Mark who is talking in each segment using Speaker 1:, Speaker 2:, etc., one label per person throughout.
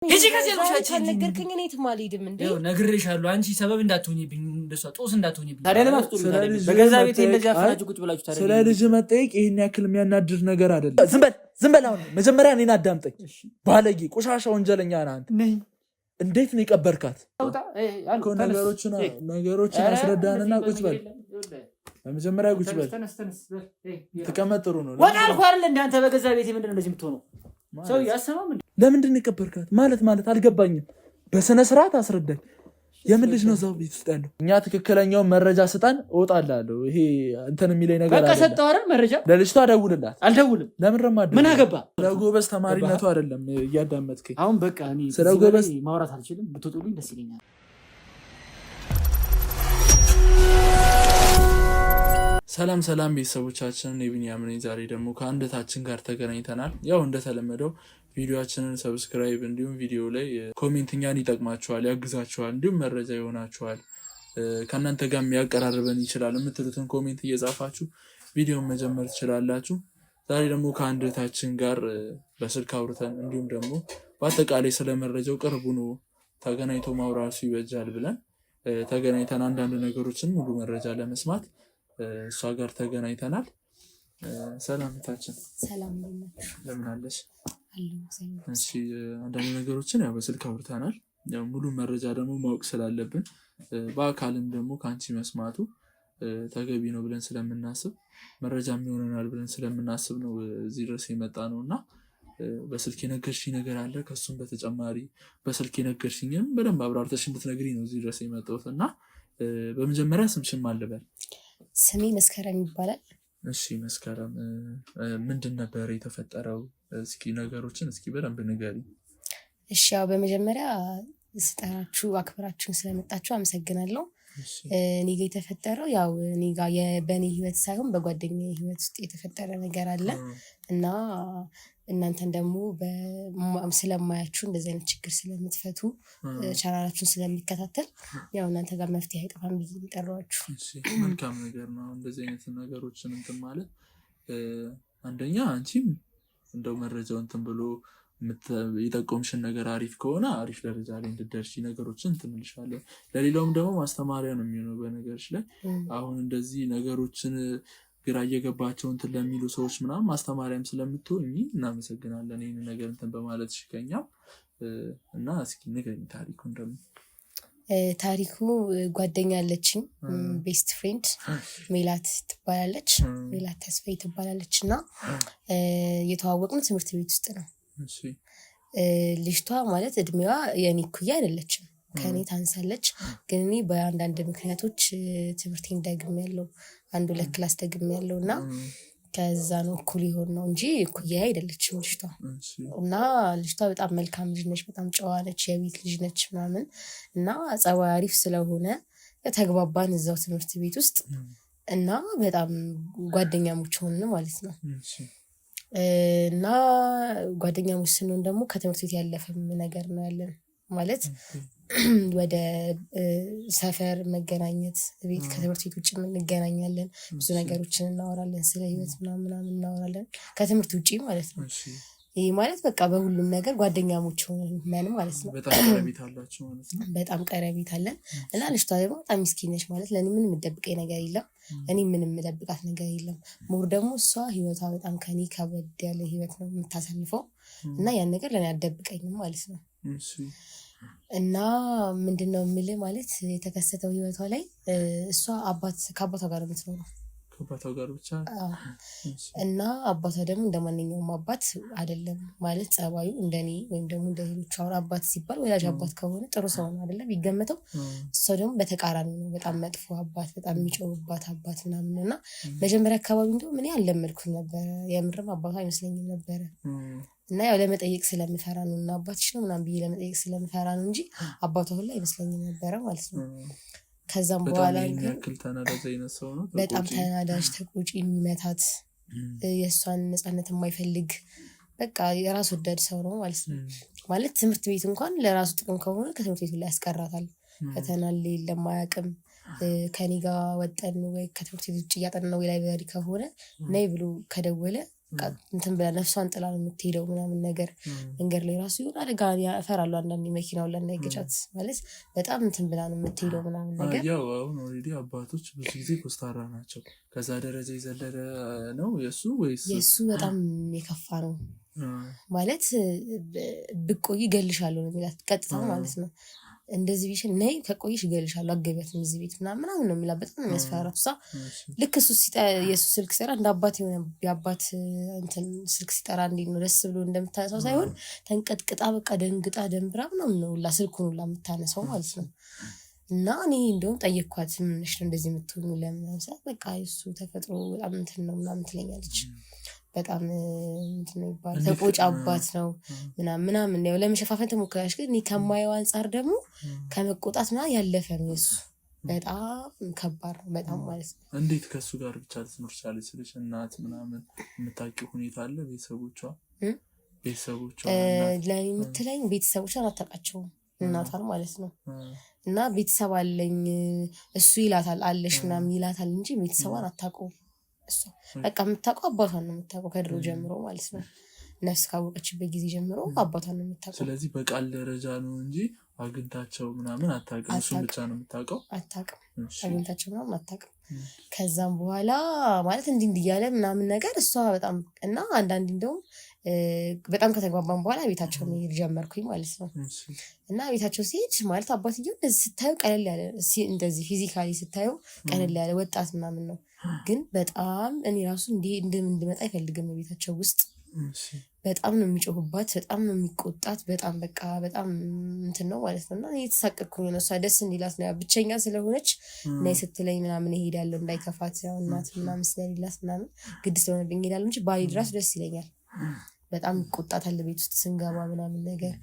Speaker 1: እጂ ከዚህ ልብሻችን
Speaker 2: ነገርኩኝ እኔ ትማልይድም እንዴ
Speaker 1: ነው ነግሬሻለሁ አንቺ ሰበብ እንዳትሆኚብኝ እንደሷ ጦስ እንዳትሆኚብኝ
Speaker 3: ታዲያ ለማስጡል በገዛ ቤቴ እንደዚህ አፈናጭ ቁጭ ብላችሁ ታዲያ
Speaker 4: ስለ ልጅ መጠየቅ ይሄን ያክል የሚያናድር ነገር አይደለም ዝም በል አሁን መጀመሪያ እኔን አዳምጠኝ ባለጌ ቆሻሻ ወንጀለኛ ነህ አንተ እንዴት ነው የቀበርካት ነገሮችን አስረዳንና ቁጭ በል በመጀመሪያ ቁጭ በል ተቀመጥ ጥሩ ነው
Speaker 3: ወጣ አልኩ አይደል እንዳንተ በገዛ ቤቴ ምንድነው እንደዚህ የምትሆነው ሰው ያሰማም
Speaker 4: ለምንድን ነው የቀበርካት ማለት አልገባኝም በስነ ስርዓት አስረዳኝ የምን ልጅ ነው እዛው ቤት ውስጥ ያለው እኛ ትክክለኛው መረጃ ስጣን እወጣላለሁ ይሄ እንትን የሚለኝ ነገር
Speaker 3: በቃ ሰጠው አይደል መረጃ
Speaker 4: ለልጅቷ ደውልላት
Speaker 3: አልደውልም
Speaker 4: ለምን ረማድ
Speaker 3: ምን አገባ
Speaker 4: ለጎበዝ ተማሪነቱ አይደለም እያዳመጥከኝ
Speaker 3: አሁን በቃ እኔ
Speaker 4: ስለጎበዝ
Speaker 3: ማውራት አልችልም ብትወጡልኝ ደስ ይለኛል
Speaker 4: ሰላም ቤተሰቦቻችን የቢኒያም ነኝ ዛሬ ደግሞ ከአንደታችን ጋር ተገናኝተናል ያው እንደተለመደው ቪዲዮአችንን ሰብስክራይብ እንዲሁም ቪዲዮ ላይ ኮሜንትኛን ይጠቅማችኋል ያግዛችኋል እንዲሁም መረጃ ይሆናችኋል ከናንተ ጋር የሚያቀራርበን ይችላል የምትሉትን ኮሜንት እየጻፋችሁ ቪዲዮን መጀመር ትችላላችሁ ዛሬ ደግሞ ከአንደታችን ጋር በስልክ አውርተን እንዲሁም ደግሞ በአጠቃላይ ስለመረጃው ቅርቡ ነው ተገናኝቶ ማውራቱ ይበጃል ብለን ተገናኝተን አንዳንድ ነገሮችን ሙሉ መረጃ ለመስማት እሷ ጋር ተገናኝተናል ሰላምታችን
Speaker 2: ሰላም
Speaker 4: ለምን አለሽ
Speaker 2: አለሁ
Speaker 4: እሺ አንዳንድ ነገሮችን ያው በስልክ አውርተናል ያው ሙሉ መረጃ ደግሞ ማወቅ ስላለብን በአካልም ደግሞ ካንቺ መስማቱ ተገቢ ነው ብለን ስለምናስብ መረጃም ይሆነናል ብለን ስለምናስብ ነው እዚህ ድረስ የመጣ ነውና በስልክ የነገርሽኝ ነገር አለ ከሱም በተጨማሪ በስልክ የነገርሽኝም በደንብ አብራርተሽ እንድትነግሪኝ ነው እዚህ ድረስ የመጣሁትና በመጀመሪያ ስምሽን ማለበል
Speaker 2: ስሜ መስከረም ይባላል
Speaker 4: እሺ መስከረም ምንድን ነበር የተፈጠረው እስኪ ነገሮችን እስኪ በደንብ ንገሪኝ
Speaker 2: እሺ ያው በመጀመሪያ ስጠራችሁ አክብራችሁን ስለመጣችሁ አመሰግናለሁ እኔ ጋር የተፈጠረው ያው እኔ ጋር በኔ ህይወት ሳይሆን በጓደኛዬ ህይወት ውስጥ የተፈጠረ ነገር አለ እና እናንተን ደግሞ ስለማያችሁ እንደዚህ አይነት ችግር ስለምትፈቱ ቻናላችሁን ስለሚከታተል ያው እናንተ ጋር መፍትሄ አይጠፋም ብዬ ልጠራችሁ
Speaker 4: እሺ መልካም ነገር ነው እንደዚህ አይነት ነገሮችን እንትን ማለት አንደኛ አንቺም እንደው መረጃው እንትን ብሎ የጠቆምሽን ነገር አሪፍ ከሆነ አሪፍ ደረጃ ላይ እንድትደርሺ ነገሮችን ትምልሻለሁ ለሌላውም ደግሞ ማስተማሪያ ነው የሚሆነው በነገርሽ ላይ አሁን እንደዚህ ነገሮችን ግራ እየገባቸው እንትን ለሚሉ ሰዎች ምናምን ማስተማሪያም ስለምትሆኚ እናመሰግናለን ይሄን ነገር እንትን በማለት ሽከኛ እና እስኪ ንገሪኝ ታሪኩን ደግሞ
Speaker 2: ታሪኩ ጓደኛ አለችኝ ቤስት ፍሬንድ ሜላት ትባላለች ሜላት ተስፋዬ ትባላለችና የተዋወቅነው ትምህርት ቤት ውስጥ ነው
Speaker 4: እሺ
Speaker 2: ልጅቷ ማለት እድሜዋ የኔ ኩያ አይደለችም ከኔ ታንሳለች ግን እኔ በአንዳንድ ምክንያቶች ትምህርቴን ደግሜያለሁ አንዱ ለክላስ ደግሜያለሁና ከዛ ነው እኩል ይሆን ነው እንጂ ኩያ አይደለችም ልጅቷ እና ልጅቷ በጣም መልካም ልጅ ነች በጣም ጨዋ ነች የቤት ልጅ ነች ምናምን እና ጸባይ አሪፍ ስለሆነ ተግባባን እዛው ትምህርት ቤት ውስጥ እና በጣም ጓደኛሞች ሆንን ማለት ነው እና ጓደኛሞች ስንሆን ደግሞ ከትምህርት ቤት ያለፈም ነገር ነው ያለን ማለት ወደ ሰፈር መገናኘት ቤት ከትምህርት ቤት ውጭ እንገናኛለን ብዙ ነገሮችን እናወራለን ስለ ህይወት ምናምን እናወራለን ከትምህርት ውጪ ማለት ነው ይሄ ማለት በቃ በሁሉም ነገር ጓደኛሞች ሆነን ማለት ነው
Speaker 4: በጣም ቀረቤት አላችሁ ማለት ነው
Speaker 2: በጣም ቀረቤት አለን እና ልጅቷ ደግሞ በጣም ምስኪን ነች ማለት ለኔ ምንም የምደብቀኝ ነገር የለም እኔ ምንም የምደብቃት ነገር የለም ሞር ደግሞ እሷ ህይወቷ በጣም ከኔ ከበድ ያለ ህይወት ነው የምታሳልፈው እና ያን ነገር ለኔ አልደብቀኝም ማለት ነው
Speaker 4: እሺ
Speaker 2: እና ምንድነው የምልህ ማለት የተከሰተው ህይወቷ ላይ እሷ ከአባቷ ጋር የምትኖረው
Speaker 4: ከአባቷ ጋር ብቻ
Speaker 2: እና አባቷ ደግሞ እንደማንኛውም አባት አይደለም ማለት ጸባዩ እንደኔ ወይም ደግሞ እንደሌሎች አሁን አባት ሲባል ወላጅ አባት ከሆነ ጥሩ ሰው ነው አይደለም ቢገመተው እሷ ደግሞ በተቃራኒ ነው በጣም መጥፎ አባት በጣም የሚጮህባት አባት ምናምን ነውና መጀመሪያ አካባቢ እንደው ምን ያለመድኩኝ ነበር የምርም አባቷ አይመስለኝም ነበር እና ያው ለመጠየቅ ስለምፈራ ነው እና አባትሽ ነው ምናምን ብዬ ለመጠየቅ ስለምፈራ ነው እንጂ አባቷ ሁሉ አይመስለኝም ነበር ማለት ነው ከዛም በኋላ በጣም ተናዳጅ ተቆጪ የሚመታት የእሷን ነፃነት የማይፈልግ በቃ የራስ ወዳድ ሰው ነው ማለት ነው ማለት ትምህርት ቤት እንኳን ለራሱ ጥቅም ከሆነ ከትምህርት ቤቱ ላይ ያስቀራታል ፈተና ለማያቅም ከኔ ጋር ወጠን ወይ ከትምህርት ቤት ውጭ ያጠናው ላይብራሪ ከሆነ ነይ ብሎ ከደወለ እንትን ብላ ነፍሷን ጥላ ነው የምትሄደው ምናምን ነገር መንገድ ላይ ራሱ ይሆን አደጋ እፈራለሁ አንዳንዴ መኪናው ላይ ግጫት ማለት በጣም እንትን ብላ ነው የምትሄደው ምናምን ነገር
Speaker 4: ያው አሁን ኦልሬዲ አባቶች ብዙ ጊዜ ኮስታራ ናቸው። ከዛ ደረጃ የዘለለ ነው የሱ ወይስ
Speaker 2: የሱ በጣም የከፋ ነው ማለት ብቆይ እገልሻለሁ ነው የሚላት ቀጥታ ማለት ነው። እንደዚህ ቢሽን ነይ ከቆይሽ እገልሻለሁ አገቢያት እዚህ ቤት ምናምን ነው የሚላት። በጣም ነው የሚያስፈራራት እሷ። ልክ እሱ የሱ ስልክ ሲጠራ እንደ አባት የሆነ የአባት እንትን ስልክ ሲጠራ እንዴት ነው ደስ ብሎ እንደምታነሳው ሳይሆን ተንቀጥቅጣ በቃ ደንግጣ ደንብራ ነው ሁላ ስልኩን ሁላ የምታነሳው ማለት ነው። እና እኔ እንደውም ጠየኳት ምንሽ ነው እንደዚህ የምትሆኑ ለምን ሰዓት በቃ እሱ ተፈጥሮ በጣም እንትን ነው ምናምን ትለኛለች። በጣም እንትን ነው ይባላል ተቆጭ አባት ነው ምናምን ነው ለመሸፋፈን ተሞክራለች። ግን እኔ ከማየው አንፃር ደግሞ ከመቆጣት ምናምን ያለፈ ነው እሱ። በጣም ከባድ ነው በጣም ማለት ነው።
Speaker 4: እንዴት ከሱ ጋር ብቻ ልትኖር ቻለች ስልሽ እናት ምናምን የምታውቂው ሁኔታ አለ? ቤተሰቦቿ
Speaker 2: ለእኔ የምትለኝ ቤተሰቦቿን አታውቃቸውም እናቷን ማለት ነው። እና ቤተሰብ አለኝ እሱ ይላታል አለሽ ምናምን ይላታል እንጂ ቤተሰቧን አታውቀውም። እሱ በቃ የምታውቀው አባቷን ነው የምታውቀው ከድሮ ጀምሮ ማለት ነው። ነፍስ ካወቀችበት ጊዜ ጀምሮ አባቷን ነው የምታውቀው።
Speaker 4: ስለዚህ በቃል ደረጃ ነው እንጂ አግኝታቸው ምናምን አታውቅም። እሱን ብቻ ነው የምታውቀው።
Speaker 2: አታውቅም አግኝታቸው ምናምን አታውቅም። ከዛም በኋላ ማለት እንዲህ እያለ ምናምን ነገር እሷ በጣም እና አንዳንዴ እንደውም በጣም ከተግባባን በኋላ ቤታቸው መሄድ ጀመርኩኝ ማለት ነው። እና ቤታቸው ሲሄድ ማለት አባትየው እንደዚህ ስታዩ ቀለል ያለ እንደዚህ ፊዚካሊ ስታዩ ቀለል ያለ ወጣት ምናምን ነው። ግን በጣም እኔ ራሱ እንድመጣ አይፈልግም ቤታቸው ውስጥ። በጣም ነው የሚጮህባት፣ በጣም ነው የሚቆጣት፣ በጣም በቃ በጣም እንትን ነው ማለት ነው። እና የተሳቀቅኩኝ ነው እሷ ደስ እንዲላት ነው ብቸኛ ስለሆነች እና ስትለኝ ምናምን እሄዳለሁ እንዳይከፋት ያው እናት ምናምን ስለሌላት ምናምን ግድ ስለሆነብኝ እሄዳለሁ እንጂ ባልሄድ እራሱ ደስ ይለኛል። በጣም ይቆጣታል ቤት ውስጥ ስንገባ ምናምን ነገር።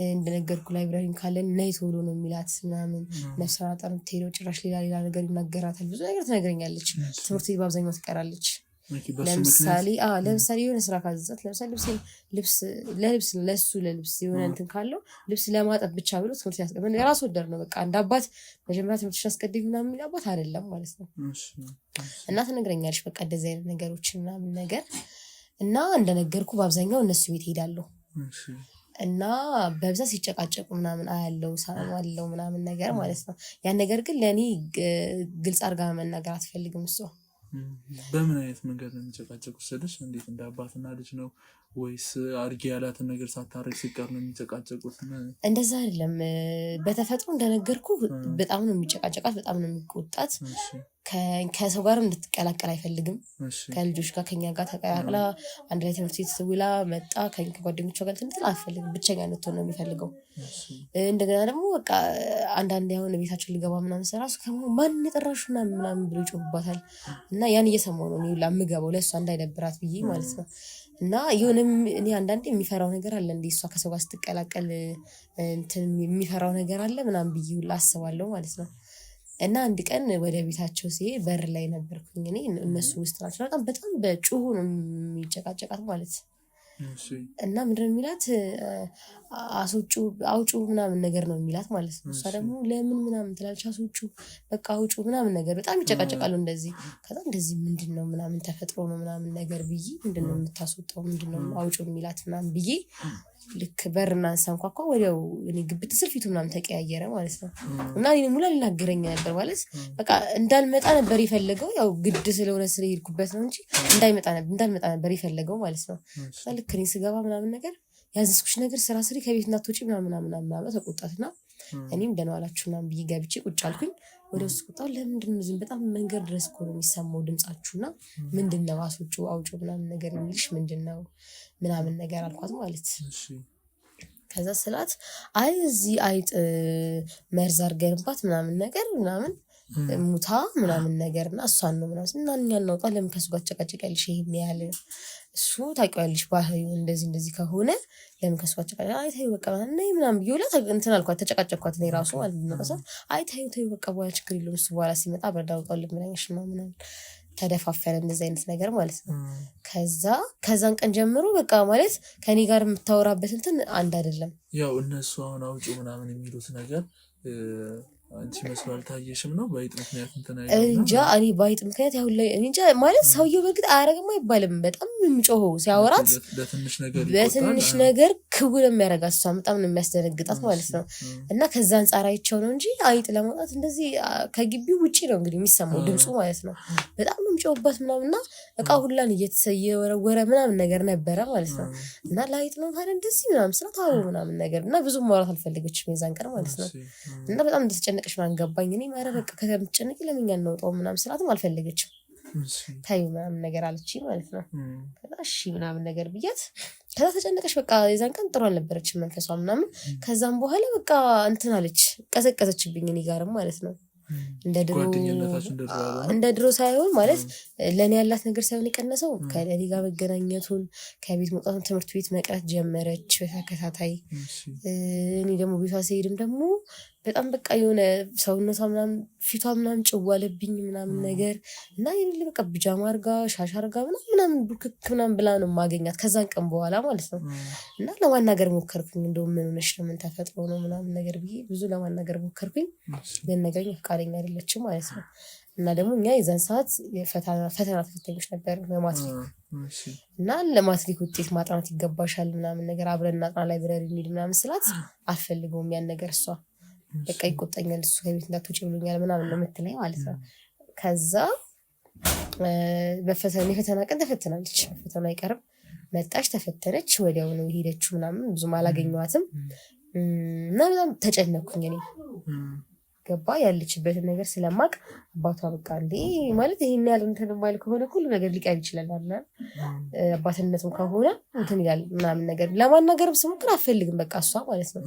Speaker 2: እንደነገርኩ ላይብራሪም ካለን ነይ ቶሎ ነው የሚላት ምናምን። ነፍስ አጣን የምትሄደው ጭራሽ ሌላ ነገር ይናገራታል። ብዙ ነገር ትነግረኛለች። ትምህርት ቤት በአብዛኛው ትቀራለች። ለምሳሌ የሆነ ስራ ካዘዛት ለምሳሌ ለብስ የሆነ እንትን ካለው ልብስ ለማጠብ ብቻ ብሎ ትምህርት ያስቀምጥ የራስ ወደር ነው። በቃ አንድ አባት መጀመሪያ ትምህርት ያስቀድም ምናምን የሚል አባት አይደለም ማለት ነው። እና ትነግረኛለች በቃ እንደዚህ አይነት ነገሮች ምናምን ነገር። እና እንደነገርኩ በአብዛኛው እነሱ ቤት ሄዳለሁ እና በብዛት ሲጨቃጨቁ ምናምን አያለው ሳማለው ምናምን ነገር ማለት ነው። ያን ነገር ግን ለእኔ ግልጽ አድርጋ መናገር አትፈልግም እሷ።
Speaker 4: በምን አይነት መንገድ ነው የሚጨቃጨቁት ስልሽ እንዴት እንደ አባትና ልጅ ነው ወይስ አርጌ ያላትን ነገር ሳታረግ ሲቀር ነው የሚጨቃጨቁት?
Speaker 2: እንደዛ አይደለም። በተፈጥሮ እንደነገርኩ በጣም ነው የሚጨቃጨቃት፣ በጣም ነው የሚቆጣት። ከሰው ጋር እንድትቀላቀል አይፈልግም። ከልጆች ጋር ከኛ ጋር ተቀላቅላ አንድ ላይ ትምህርት ቤት ውላ መጣ ከጓደኞቿ ጋር እንትን አትፈልግም። ብቸኛ እንድትሆን ነው የሚፈልገው። እንደገና ደግሞ በቃ አንዳንዴ አሁን ቤታቸው ሊገባ ምናምን ሰራሱ ማን የጠራሹ ምናምን ብሎ ይጮህባታል። እና ያን እየሰማሁ ነው እኔ ሁላ የምገባው ለእሷ እንዳይደብራት ብዬ ማለት ነው። እና የሆነም እኔ አንዳንዴ የሚፈራው ነገር አለ እንዴ እሷ ከሰው ጋር ስትቀላቀል እንትን የሚፈራው ነገር አለ ምናምን ብዬ ሁላ አስባለሁ ማለት ነው። እና አንድ ቀን ወደ ቤታቸው ሲሄድ በር ላይ ነበርኩኝ እኔ። እነሱ ውስጥ ናቸው። በጣም በጩሁ ነው የሚጨቃጨቃት ማለት ነው። እና ምንድነው የሚላት አውጩ ምናምን ነገር ነው የሚላት ማለት ነው። እሷ ደግሞ ለምን ምናምን ትላለች። አስወጩ በቃ አውጩ ምናምን ነገር በጣም ይጨቃጨቃሉ እንደዚህ። ከዛ እንደዚህ ምንድነው ምናምን ተፈጥሮ ነው ምናምን ነገር ብዬ ምንድነው የምታስወጣው ምንድነው አውጩ የሚላት ምናምን ብዬ ልክ በርና ሳንኳኳ ወዲያው እኔ ግብት ስል ፊቱ ምናምን ተቀያየረ ማለት ነው። እና እኔ ሙላ ሊናገረኝ ነበር ማለት በቃ እንዳልመጣ ነበር የፈለገው። ያው ግድ ስለሆነ ስለሄድኩበት ነው እንጂ እንዳልመጣ ነበር የፈለገው ማለት ነው። ልክ እኔ ስገባ ምናምን ነገር ያዘዝኩሽ ነገር ስራ ስሪ ከቤት እናትወጪ ምናምን ተቆጣትና እኔም ደህና ዋላችሁ ምናምን ብዬ ገብቼ ቁጭ አልኩኝ። ወደ ውስጥ ቁጣው ለምንድነው ዝም በጣም መንገድ ድረስ እኮ ነው የሚሰማው ድምጻችሁና ምንድነው አውጩ ምናምን ነገር የሚልሽ ምንድነው ምናምን ነገር አልኳት ማለት። ከዛ ስላት አይ እዚህ አይጥ መርዝ አድርገንባት ምናምን ነገር ምናምን ሙታ ምናምን ነገርና እሷን ነው ምናምን እና እኛ እናውጣ ለምን ከሱ ጋር ተጨቃጨቃልሽ? ይሄን ያህል እሱ ታውቂዋለሽ ባህሪው እንደዚህ ከሆነ ለምን ከሱ ጋር ተጨቃጨቃ? አይ ተይው በቃ ምናምን ብዬ እንትን አልኳት፣ ተጨቃጨቅኳት እኔ ራሱ ማለት ነው። አይ ተይው በቃ በኋላ ችግር የለውም እሱ በኋላ ሲመጣ በርዳውጣው ልምናኝሽ ምናምን ተደፋፈረ እንደዚህ አይነት ነገር ማለት ነው። ከዛን ቀን ጀምሮ በቃ ማለት ከኔ ጋር የምታወራበት እንትን አንድ አይደለም።
Speaker 4: ያው እነሱ አሁን አውጪ ምናምን የሚሉት ነገር አንቺ መስዋዕት ታየሽም ነው በአይጥ ምክንያት እንትና
Speaker 2: እንጃ እኔ በአይጥ ምክንያት ያው ላይ እንጃ ማለት ሰውየው በግድ አያረግም አይባልም በጣም የሚጮኸው ሲያወራት በትንሽ ነገር ክቡር የሚያረጋት እሷ በጣም ነው የሚያስደነግጣት ማለት ነው እና ከዛ አንፃር አይቻው ነው እንጂ አይጥ ለማውጣት እንደዚህ ከግቢው ውጪ ነው እንግዲህ የሚሰማው ድምጹ ማለት ነው በጣም ነው የሚጮህበት ምናምንና እቃ ሁላን እየተሰየወረ ምናምን ነገር ነበረ ማለት ነው እና ለአይጥ ነው ታዲያ እንደዚህ ምናምን ስላታው ምናምን ነገር እና ብዙ ማውራት አልፈልገችም የዛን ቀን ማለት ነው እና በጣም እንደተጨነቀሽ ማን ገባኝ እኔ ማረ በቃ ከተጨነቂ ለምን ያንወጣው ምናምን ስላትም አልፈልገችም ታዩ ምናምን ነገር አለችኝ ማለት ነው እሺ ምናምን ነገር ብያት ከዛ ተጨነቀሽ በቃ የዛን ቀን ጥሩ አልነበረችም መንፈሷ ምናምን ከዛም በኋላ በቃ እንትን አለች ቀዘቀዘችብኝ እኔ ጋርም ማለት ነው እንደ ድሮ ሳይሆን ማለት ለኔ ያላት ነገር ሳይሆን የቀነሰው ከለሊ ጋር መገናኘቱን ከቤት መውጣቱን ትምህርት ቤት መቅረት ጀመረች በተከታታይ እኔ ደግሞ ቤቷ ሲሄድም ደግሞ በጣም በቃ የሆነ ሰውነቷ ምናምን ፊቷ ምናምን ጭዋለብኝ ምናምን ነገር እና ይሄን በቃ ቢጃማ አርጋ ሻሽ አርጋ ምናምን ቡክክ ምናምን ብላ ነው ማገኛት ከዛን ቀን በኋላ ማለት ነው እና ለማናገር ሞከርኩኝ እንደው ምን ሆነሽ ነው ምን ተፈጥሮ ነው ምናምን ነገር ብዬ ብዙ ለማናገር ሞከርኩኝ ግን ነገር ፈቃደኛ አይደለችም ማለት ነው እና ደግሞ እኛ የዛን ሰዓት ፈተና ተፈተኞች ነበር በማትሪክ እና ለማትሪክ ውጤት ማጥናት ይገባሻል ምናምን ነገር አብረን እናጥና ላይብረሪ እንሂድ ምናምን ስላት አልፈልገውም ያን ነገር እሷ በቃ ይቆጣኛል እሱ ከቤት እንዳትወጪ ብሎኛል ምናምን ነው የምትለኝ ማለት ነው ከዛ የፈተና ቀን ተፈትናለች ፈተና አይቀርም መጣች ተፈተነች ወዲያው ነው ሄደችው ምናምን ብዙም አላገኘኋትም እና በጣም ተጨነኩኝ እኔ ገባ ያለችበትን ነገር ስለማቅ አባቷ በቃ እንዴ ማለት ይሄን ያህል እንትን ማይል ከሆነ ሁሉ ነገር ሊቀር ይችላል አይደል አባትነቱም ከሆነ እንትን ይላል ምናምን ነገር ለማናገርም ስሞክር አልፈልግም በቃ እሷ ማለት ነው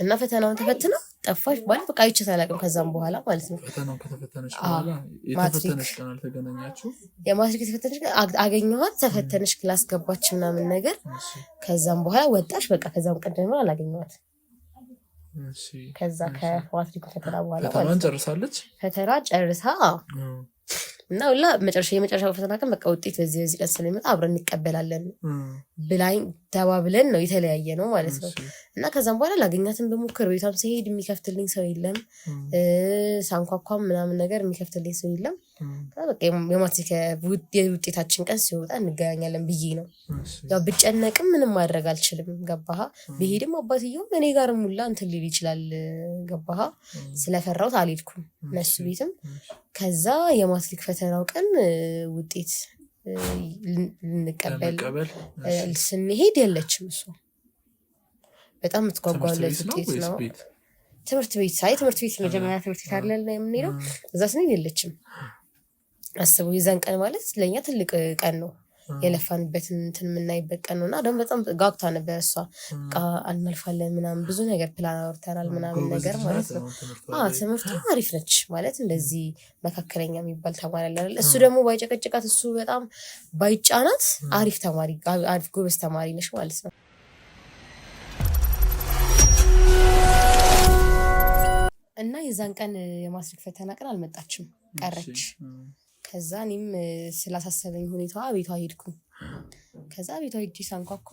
Speaker 2: እና ፈተናውን ተፈትና ጠፋሽ ማለት በቃ አይቼ ታላቅም ከዛም በኋላ ማለት ነው
Speaker 4: ፈተናውን ከተፈተነች በኋላ የተፈተነች ቀን አልተገናኛችሁ
Speaker 2: የማትሪክ ተፈተነች አገኘኋት ተፈተነች ክላስ ገባች ምናምን ነገር ከዛም በኋላ ወጣሽ በቃ ከዛም ቀደም አላገኘኋት ከዛ ከማትሪክ ፈተና በኋላ
Speaker 4: ፈተናን ጨርሳለች
Speaker 2: ፈተና ጨርሳ እና ሁላ የመጨረሻው ፈተና ቀን በቃ ውጤት በዚህ ቀን ስለሚመጣ አብረን እንቀበላለን ብላኝ ተባብለን ነው የተለያየ ነው ማለት ነው እና ከዛም በኋላ ላገኛትን በሙከር ቤቷም ሲሄድ የሚከፍትልኝ ሰው የለም ሳንኳኳም ምናምን ነገር የሚከፍትልኝ ሰው የለም በቃ የማትሪክ የውጤታችን ቀን ሲወጣ እንገናኛለን ብዬ ነው ያው ብጨነቅም ምንም ማድረግ አልችልም ገባህ ብሄድም አባትየው እኔ ጋርም ሁላ እንትን ሊል ይችላል ገባህ ስለፈራሁት አልሄድኩም እነሱ ቤትም ከዛ የማትሪክ ፈተናው ቀን ውጤት ልንቀበል ስንሄድ የለችም እሱ በጣም ምትጓጓለት ውጤት ነው ትምህርት ቤት መጀመሪያ ትምህርት ቤት አይደል የምንሄደው እዛ ስንሄድ የለችም አስበው የዛን ቀን ማለት ለኛ ትልቅ ቀን ነው የለፋንበትን እንትን የምናይበት ቀን ነውና ደግሞ በጣም ጋግታ ነበር እሷ አልናልፋለን ምናምን ብዙ ነገር ፕላን አውርተናል ምናምን ነገር ማለት ነው ትምህርቱ አሪፍ ነች ማለት እንደዚህ መካከለኛ የሚባል ተማሪ አይደል እሱ ደግሞ ባይጨቀጭቃት እሱ በጣም ባይጫናት አሪፍ ጎበዝ ተማሪ ነች ማለት ነው እና የዛን ቀን የማትሪክ ፈተና ቀን አልመጣችም ቀረች ከዛ እኔም ስላሳሰበኝ ሁኔታዋ ቤቷ ሄድኩኝ ከዛ ቤቷ ሄጄ ሳንኳኳ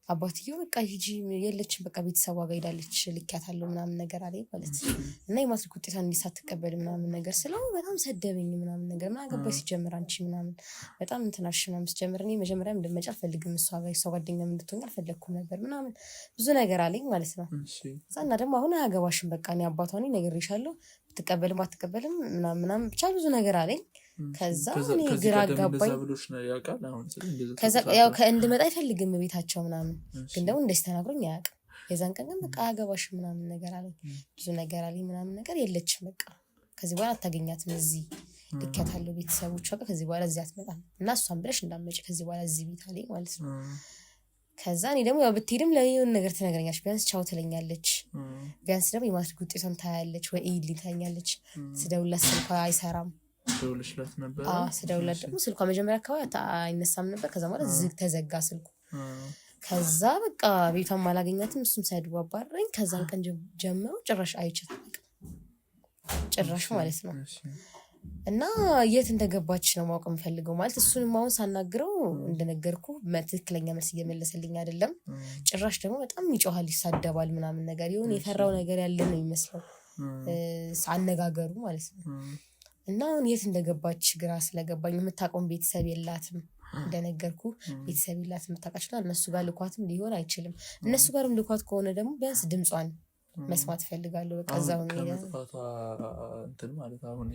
Speaker 2: አባትየው በቃ ሂጂ የለችም በቃ ቤተሰቧ ጋር ሄዳለች ልኪያታለሁ ምናምን ነገር አለኝ ማለት እና የማትሪክ ውጤቷን እንዴት ሳትቀበል ምናምን ነገር ስለው በጣም ሰደበኝ ምናምን ነገር ምን አገባሽ ሲጀምር አንቺ ምናምን በጣም እንትናሽ ምናምን ሲጀምር እኔ መጀመሪያም እንደመጫ አልፈልግም እሷ ጋር እሷ ጓደኛም እንድትሆን አልፈለኩም ነበር ምናምን ብዙ ነገር አለኝ ማለት ነው እና ደግሞ አሁን አያገባሽም በቃ እኔ አባቷ ነኝ ነግሬሻለሁ ብትቀበልም ባትቀበልም ምናምን ብቻ ብዙ ነገር አለኝ ከዛ እኔ ግራ አጋባኝ ከዛ ያው ከእንድመጣ አይፈልግም ቤታቸው ምናምን ግን ደግሞ እንደዚህ ተናግሮኝ አያውቅም የዛን ቀን ግን በቃ አያገባሽ ምናምን ነገር አለኝ ብዙ ነገር አለኝ ምናምን ነገር የለችም በቃ ከዚህ በኋላ አታገኛትም እዚህ ልኪያታለሁ ቤተሰቦቿ ጋር ከዚህ በኋላ እዚህ አትመጣም እና እሷን ብለሽ እንዳትመጪ ከዚህ በኋላ እዚህ ቤት አለኝ ማለት ነው ከዛ እኔ ደግሞ ያው ብትሄድም ለየውን ነገር ትነግረኛለች ቢያንስ ቻው ትለኛለች ቢያንስ ደግሞ የማትሪክ ውጤቷን ታያለች ወይ ኢሊ ታኛለች ስደውላት ስልኳ አይሰራም
Speaker 4: ደውልሽላት ነበር
Speaker 2: ስደውላት ደግሞ ስልኳ መጀመሪያ አካባቢ አይነሳም ነበር ከዛ ማለት ዝግ ተዘጋ ስልኩ ከዛ በቃ ቤቷን አላገኛትም እሱም ሳይድው አባረረኝ ከዛን ቀን ጀምሮ ጭራሽ አይቻታል ጭራሽ ማለት ነው እና የት እንደገባች ነው ማወቅ የምፈልገው ማለት እሱንም አሁን ሳናግረው እንደነገርኩ ትክክለኛ መልስ እየመለሰልኝ አይደለም ጭራሽ ደግሞ በጣም ይጮሃል ይሳደባል ምናምን ነገር ይሁን የፈራው ነገር ያለ ነው የሚመስለው አነጋገሩ ማለት ነው። እና አሁን የት እንደገባች ግራ ስለገባኝ የምታውቀውን ቤተሰብ የላትም እንደነገርኩ ቤተሰብ የላትም የምታውቃቸው እነሱ ጋር ልኳትም ሊሆን አይችልም። እነሱ ጋርም ልኳት ከሆነ ደግሞ ቢያንስ ድምጿን መስማት ፈልጋለሁ። በቃ እዛው ነው
Speaker 4: ከመጥፋቷ እንትን ማለት አሁን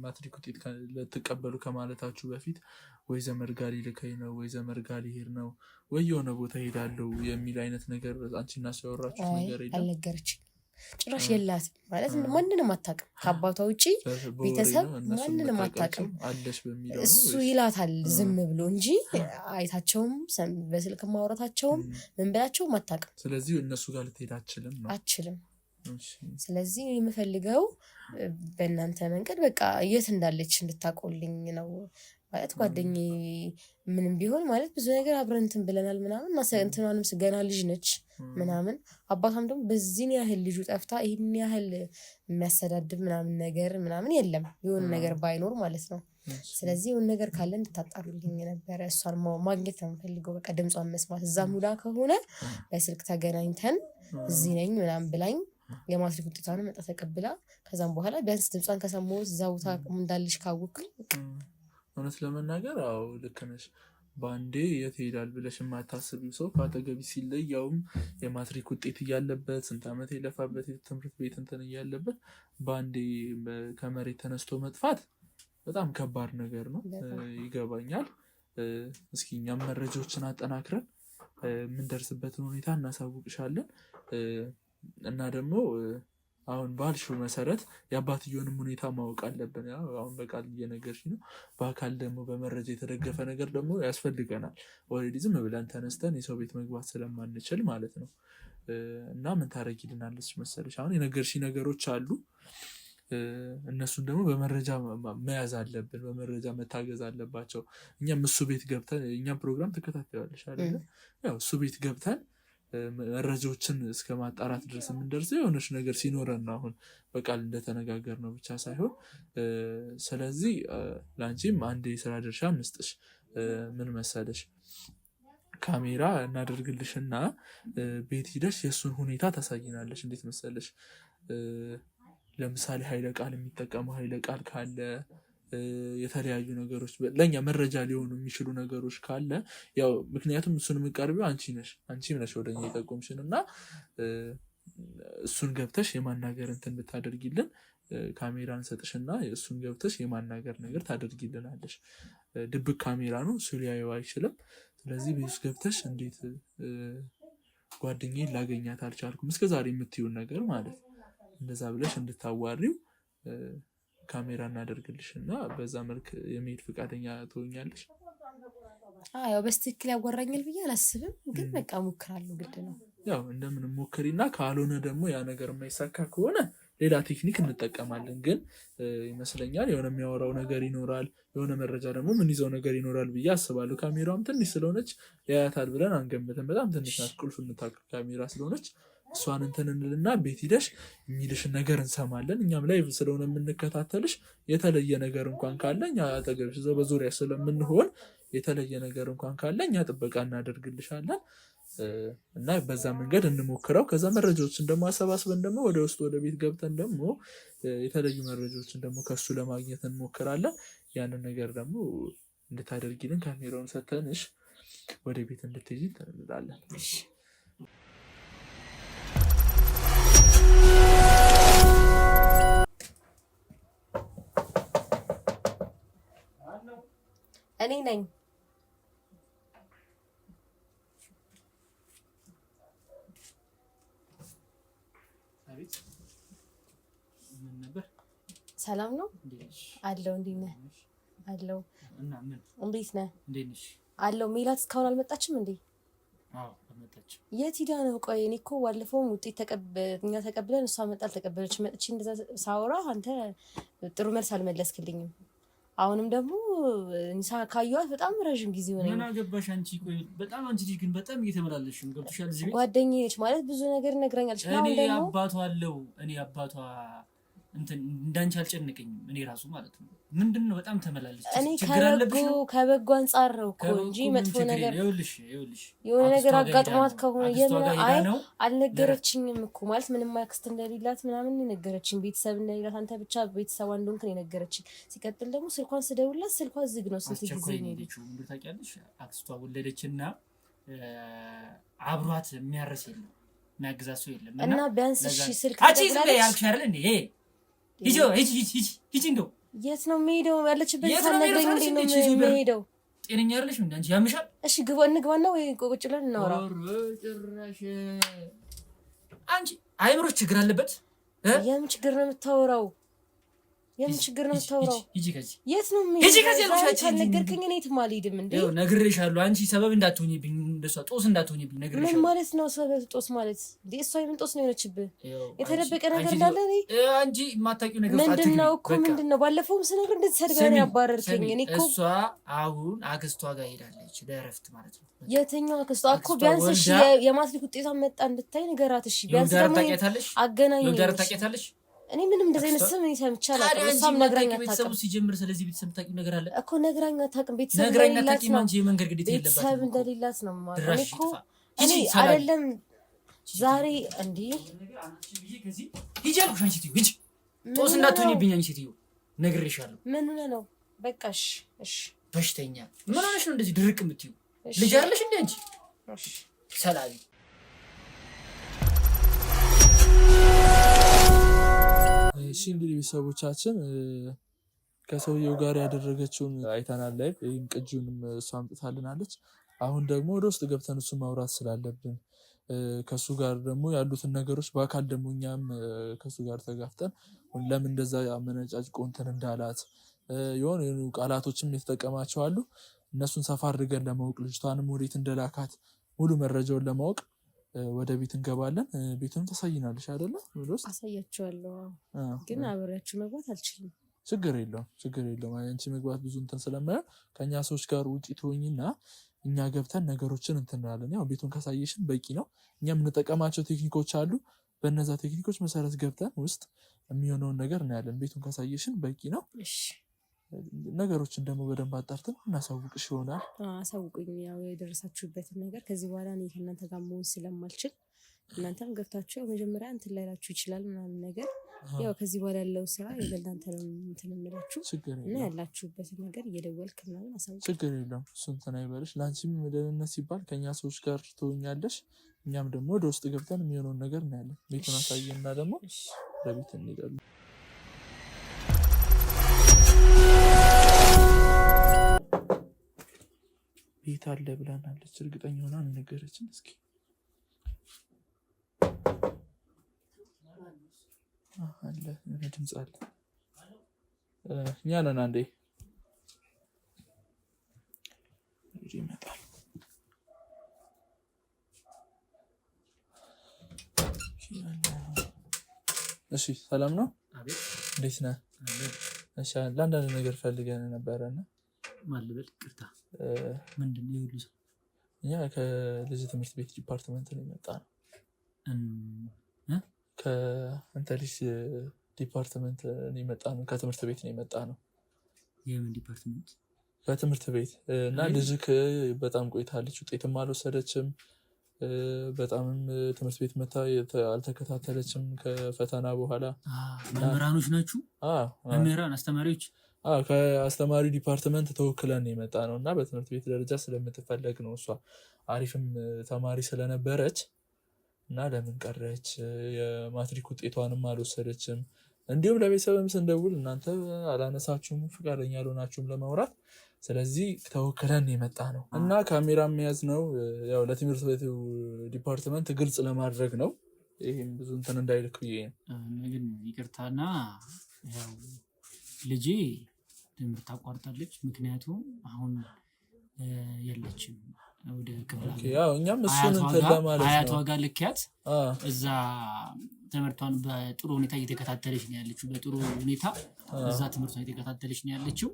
Speaker 4: ማትሪክ ውጤት ልትቀበሉ ከማለታችሁ በፊት ወይ ዘመድ ጋር ሊልከኝ ነው ወይ ዘመድ ጋር ሊሄድ ነው ወይ የሆነ ቦታ ሄዳለሁ የሚል አይነት ነገር አንቺና እሷ ያወራችሁት ነገር የለም?
Speaker 2: አልነገረችኝም ጭራሽ። የላትም ማለት ማንንም አታውቅም ከአባቷ ውጪ ቤተሰብ ማንንም አታውቅም። እሱ ይላታል ዝም ብሎ እንጂ አይታቸውም በስልክ ማውራታቸውም ምን ብላቸውም አታውቅም።
Speaker 4: ስለዚህ እነሱ ጋር ልትሄድ አትችልም።
Speaker 2: ስለዚህ የምፈልገው በእናንተ መንገድ በቃ የት እንዳለች እንድታቆልኝ ነው ማለት ጓደኛዬ ምንም ቢሆን ማለት ብዙ ነገር አብረን እንትን ብለናል ምናምን እንትናንም ገና ልጅ ነች ምናምን አባቷም ደግሞ በዚህን ያህል ልጁ ጠፍታ ይህን ያህል የሚያሰዳድብ ምናምን ነገር ምናምን የለም የሆነ ነገር ባይኖር ማለት ነው። ስለዚህ የሆነ ነገር ካለ እንድታጣሩልኝ ነበረ። እሷን ማግኘት ነው የምፈልገው በቃ ድምጿን መስማት። እዛ ሙላ ከሆነ በስልክ ተገናኝተን እዚህ ነኝ ምናምን ብላኝ የማትሪክ ውጤቷን መጣ ተቀብላ ከዛም በኋላ ቢያንስ ድምጿን ከሰማሁት እዛ ቦታ እንዳለሽ ካወቅኩኝ
Speaker 4: እውነት ለመናገር አዎ ልክ ነሽ። በአንዴ የት ሄዳል ብለሽ የማታስቢው ሰው ከአጠገቢ ሲለይ ያውም የማትሪክ ውጤት እያለበት ስንት ዓመት የለፋበት የትምህርት ቤት እንትን እያለበት በአንዴ ከመሬት ተነስቶ መጥፋት በጣም ከባድ ነገር ነው። ይገባኛል። እስኪ እኛም መረጃዎችን አጠናክረን የምንደርስበትን ሁኔታ እናሳውቅሻለን እና ደግሞ አሁን ባልሽው መሰረት የአባትየውንም ሁኔታ ማወቅ አለብን። አሁን በቃል እየነገርሽ ነው። በአካል ደግሞ በመረጃ የተደገፈ ነገር ደግሞ ያስፈልገናል። ኦልሬዲ ዝም ብለን ተነስተን የሰው ቤት መግባት ስለማንችል ማለት ነው። እና ምን ታደርጊልናለች መሰለሽ አሁን የነገርሽ ነገሮች አሉ። እነሱን ደግሞ በመረጃ መያዝ አለብን። በመረጃ መታገዝ አለባቸው። እኛም እሱ ቤት ገብተን እኛም ፕሮግራም ትከታተያለሽ አይደለ? ያው እሱ ቤት ገብተን መረጃዎችን እስከ ማጣራት ድረስ የምንደርሰው የሆነች ነገር ሲኖረን ነው። አሁን በቃል እንደተነጋገር ነው ብቻ ሳይሆን ስለዚህ ለአንቺም አንድ የስራ ድርሻ እንስጥሽ። ምን መሰለሽ ካሜራ እናደርግልሽና ቤት ሂደሽ የእሱን ሁኔታ ታሳይናለሽ። እንዴት መሰለሽ ለምሳሌ ኃይለ ቃል የሚጠቀመው ኃይለ ቃል ካለ የተለያዩ ነገሮች ለእኛ መረጃ ሊሆኑ የሚችሉ ነገሮች ካለ ያው ምክንያቱም እሱን የምቀርቢው አንቺም ነሽ ወደኛ የጠቆምሽን እና እሱን ገብተሽ የማናገር እንትን ብታደርጊልን ካሜራ እንሰጥሽና እሱን ገብተሽ የማናገር ነገር ታደርጊልናለሽ። ድብቅ ካሜራ ነው እሱ ሊያየው አይችልም። ስለዚህ ቤት ውስጥ ገብተሽ እንዴት ጓደኛዬን ላገኛት አልቻልኩም እስከዛሬ የምትይውን ነገር ማለት እንደዛ ብለሽ እንድታዋሪው ካሜራ እናደርግልሽ እና በዛ መልክ የመሄድ ፈቃደኛ ትሆኛለሽ?
Speaker 2: ያው በስትክክል ያጓራኛል ብዬ አላስብም፣ ግን በቃ ሞክራለሁ። ግድ ነው
Speaker 4: ያው እንደምን ሞክሪና ካልሆነ ደግሞ ያ ነገር የማይሳካ ከሆነ ሌላ ቴክኒክ እንጠቀማለን። ግን ይመስለኛል የሆነ የሚያወራው ነገር ይኖራል፣ የሆነ መረጃ ደግሞ ምን ይዘው ነገር ይኖራል ብዬ አስባለሁ። ካሜራውም ትንሽ ስለሆነች ያያታል ብለን አንገምትም። በጣም ትንሽ ናት፣ ቁልፍ የምታክል ካሜራ ስለሆነች እሷን እንትን እንልና ቤት ሂደሽ የሚልሽን ነገር እንሰማለን። እኛም ላይ ስለሆነ የምንከታተልሽ የተለየ ነገር እንኳን ካለ እኛ አጠገብሽ እዛው በዙሪያ ስለምንሆን የተለየ ነገር እንኳን ካለ እኛ ጥበቃ እናደርግልሻለን እና በዛ መንገድ እንሞክረው። ከዛ መረጃዎችን ደግሞ አሰባስበን ደግሞ ወደ ውስጥ ወደ ቤት ገብተን ደግሞ የተለዩ መረጃዎችን ደግሞ ከሱ ለማግኘት እንሞክራለን። ያንን ነገር ደግሞ እንድታደርጊልን ካሜራውን ሰተንሽ ወደ ቤት እንድትይዥ እንላለን።
Speaker 2: እኔ ነኝ። ሰላም ነው አለው። እንዴት ነህ? አለው። እንዴት ነህ? አለው። ሜላት እስካሁን አልመጣችም እንዴ? የት ሂዳ ነው? ቆይ እኔ እኮ ባለፈውም ውጤት እኛ ተቀብለን እሷ መጣ አልተቀበለች። መጥቼ እንደዛ ሳወራ አንተ ጥሩ መልስ አልመለስክልኝም። አሁንም ደግሞ ካየኋት በጣም ረዥም ጊዜ ሆነ።
Speaker 3: ምን አገባሽ አንቺ? ቆይ በጣም አንቺ ልጅ ግን በጣም እየተመላለሽ ነው። ገብቶሻል? እዚህ ቤት
Speaker 2: ጓደኛዬ ማለት ብዙ ነገር ነግራኛለች።
Speaker 3: እኔ አባቷ አለው እኔ አባቷ
Speaker 1: እንትን እንዳንቺ አልጨነቀኝም እኔ ራሱ ማለት ነው። ምንድነው በጣም ተመላለች
Speaker 2: እኔ ከበጎ አንጻር ነው እኮ እንጂ መጥፎ ነገር
Speaker 1: ይኸውልሽ
Speaker 2: የሆነ ነገር አጋጥሟት ከሆነ አይ አልነገረችኝም እኮ ማለት ምንም አክስት እንደሌላት ምናምን ነገረችኝ። ቤተሰብ እንደሌላት አንተ ብቻ ቤተሰብ እንደሆንክ ነው ነገረችኝ። ሲቀጥል ደግሞ ስልኳን ስደውልላት ስልኳ ዝግ ነው። ስንት ጊዜ ነው
Speaker 1: የሄደችው እንደው ታውቂያለሽ? አክስቷ ወለደችና አብሯት የሚያርስ የለም የሚያግዛት ሰው የለም
Speaker 2: እና ቢያንስ እሺ ስልክ
Speaker 1: ተደውላለች ያልኩሽ አይደል እንዴ? ሂጂ እንደው
Speaker 2: የት ነው የምሄደው? ያለችበት ሳልነግረኝ እንዴት ነው የምሄደው?
Speaker 1: ጤነኛ አይደለሽ እንዴ አንቺ? ያምሻል?
Speaker 2: እሺ እንግባና ወይ ቁጭ ብለን እናወራ።
Speaker 1: ጭራሽ አንቺ አይምሮሽ ችግር አለበት።
Speaker 2: የምን ችግር ነው የምታወራው? የምን ችግር ነው የምታወራው?
Speaker 1: ሂጂ ከዚህ።
Speaker 2: የት ነው የምሄደው?
Speaker 1: ሂጂ ከዚህ ያልኩሽ
Speaker 2: ካልነገርከኝ እኔ የትም አልሄድም እንዴ።
Speaker 1: ይኸው ነግሬሻለሁ። አንቺ ሰበብ እንዳትሆኚብኝ እንደሷ ጦስ እንዳትሆኚብኝ ነግሬሻለሁ።
Speaker 2: ምን ማለት ነው ሰበብ ጦስ ማለት? እንዴ እሷ የምን ጦስ ነው የሆነችብህ? የተደበቀ ነገር እንዳለ እኔ
Speaker 1: አንቺ የማታውቂው ነገር
Speaker 2: ምንድነው እኮ ምንድነው? ባለፈውም ስነግር እንደዚህ ሰድበህ ያባረርከኝ። እኔ እኮ
Speaker 1: እሷ አሁን አክስቷ ጋር ሄዳለች ለእረፍት ማለት ነው።
Speaker 2: የትኛው አክስቷ? እኮ ቢያንስ እሺ የማትሪክ ውጤቷን መጣ እንድታይ ንገራት። እሺ ቢያንስ ደግሞ አገናኝ
Speaker 1: ነው ታውቂያታለሽ።
Speaker 2: እኔ ምንም እንደዚህ አይነት ስም እኔ ሰምቼ አላውቅም። እሷም ነግራኝ አታውቅም።
Speaker 1: ቤተሰቡ ሲጀምር ስለዚህ ቤተሰብ ታውቂው ነገር አለ
Speaker 2: እኮ ነግራኝ አታውቅም። ቤተሰብ
Speaker 1: እንደሌላት ነው እንጂ የመንገድ ግዴታ የለባትም።
Speaker 2: ቤተሰብ እንደሌላት ነው ማለት እኔ እኮ እኔ አይደለም ዛሬ እንዴ
Speaker 1: ሂጂ አልኩሽ። አንቺ ትይው ሂጂ ጦስ እንዳትሆኚብኝ አንቺ ትይው ነግሬሻለሁ።
Speaker 2: ምን ሆነ ነው በቃ እሺ
Speaker 1: በሽተኛ ምን ሆነሽ ነው እንደዚህ ድርቅ የምትይው? ልጅ አይደለሽ እንዴ አንቺ? እሺ ሰላቢ
Speaker 4: እሺ እንግዲህ ቤተሰቦቻችን ከሰውየው ጋር ያደረገችውን አይተናል። ላይ ይህም ቅጂውንም እሷ አምጥታልናለች። አሁን ደግሞ ወደ ውስጥ ገብተን እሱ ማውራት ስላለብን ከሱ ጋር ደግሞ ያሉትን ነገሮች በአካል ደግሞ እኛም ከሱ ጋር ተጋፍተን ለምን እንደዛ አመነጫጭቆ እንትን እንዳላት የሆኑ ቃላቶችም የተጠቀማቸው አሉ። እነሱን ሰፋ አድርገን ለማወቅ ልጅቷንም ወዴት እንደላካት ሙሉ መረጃውን ለማወቅ ወደ ቤት እንገባለን። ቤቱን ታሳይናለሽ አይደለ? ወደ ውስጥ
Speaker 2: አሳያቸዋለሁ፣ ግን አብሬያችሁ መግባት አልችልም።
Speaker 4: ችግር የለውም። አንቺ መግባት ብዙ እንትን ስለማይሆን ከኛ ሰዎች ጋር ውጪ ትሆኝና እኛ ገብተን ነገሮችን እንትን እንላለን። ያው ቤቱን ካሳየሽን በቂ ነው። እኛ የምንጠቀማቸው ቴክኒኮች አሉ። በእነዛ ቴክኒኮች መሰረት ገብተን ውስጥ የሚሆነውን ነገር እናያለን። ቤቱን ካሳየሽን በቂ ነው።
Speaker 2: እሺ
Speaker 4: ነገሮችን ደግሞ በደንብ አጣርተን እናሳውቅሽ ይሆናል።
Speaker 2: አሳውቁኝ፣ ያው የደረሳችሁበትን ነገር። ከዚህ በኋላ እኔ ከእናንተ ጋር መሆን ስለማልችል እናንተም ገብታችሁ ያው መጀመሪያ እንትን ላይላችሁ ይችላል ምናምን ነገር። ያው ከዚህ በኋላ ያለው ስራ የበላንተ ነው እንትን እንላችሁ እና ያላችሁበትን ነገር እየደወልክ ምናምን አሳውቁኝ።
Speaker 4: ችግር የለውም። እሱ እንትን አይበልሽ። ለአንቺም ደህንነት ሲባል ከእኛ ሰዎች ጋር ትሆኛለሽ። እኛም ደግሞ ወደ ውስጥ ገብተን የሚሆነውን ነገር እናያለን። ቤቱን አሳየና ደግሞ ለቤት እንሄዳለን። ቤት አለ ብላናለች። እርግጠኛ ሆና ነገረችን። እስኪ አለ ድምፅ አለ። እኛ ነን። አንዴ ይመጣል። እሺ ሰላም ነው? እንዴት ነህ? እሺ ለአንዳንድ ነገር ፈልገን ነበረና
Speaker 1: ማልበል ቅርታ ምንድን ነው ይሉስ?
Speaker 4: እኛ ከልጅ ትምህርት ቤት ዲፓርትመንት ነው የመጣ ነው። ከአንተ ልጅ ዲፓርትመንት ነው የመጣ ነው። ከትምህርት ቤት ነው የመጣ ነው።
Speaker 1: የምን ዲፓርትመንት?
Speaker 4: ከትምህርት ቤት እና ልጅክ በጣም ቆይታለች። ውጤትም አልወሰደችም። በጣምም ትምህርት ቤት መታ አልተከታተለችም ከፈተና በኋላ።
Speaker 1: መምህራኖች ናችሁ? መምህራን አስተማሪዎች?
Speaker 4: ከአስተማሪ ዲፓርትመንት ተወክለን የመጣ ነው እና በትምህርት ቤት ደረጃ ስለምትፈለግ ነው። እሷ አሪፍም ተማሪ ስለነበረች እና ለምን ቀረች፣ የማትሪክ ውጤቷንም አልወሰደችም። እንዲሁም ለቤተሰብም ስንደውል እናንተ አላነሳችሁም፣ ፈቃደኛ አልሆናችሁም ለማውራት። ስለዚህ ተወክለን የመጣ ነው እና ካሜራ የሚያዝ ነው ያው ለትምህርት ቤቱ ዲፓርትመንት ግልጽ ለማድረግ ነው። ይህም ብዙ እንትን እንዳይልክ ብዬ ነው።
Speaker 1: ግን ይቅርታና ያው ልጄ ትምህርት አቋርጣለች። ምክንያቱም አሁን የለችም ወደ ክፍለ
Speaker 4: ያው እኛም እሱን እንትን ለማለት ነው።
Speaker 1: አያቷ ጋር ልኪያት እዛ ትምህርቷን በጥሩ ሁኔታ እየተከታተለች ነው ያለችው። በጥሩ ሁኔታ እዛ ትምህርቷን እየተከታተለች ነው ያለችው።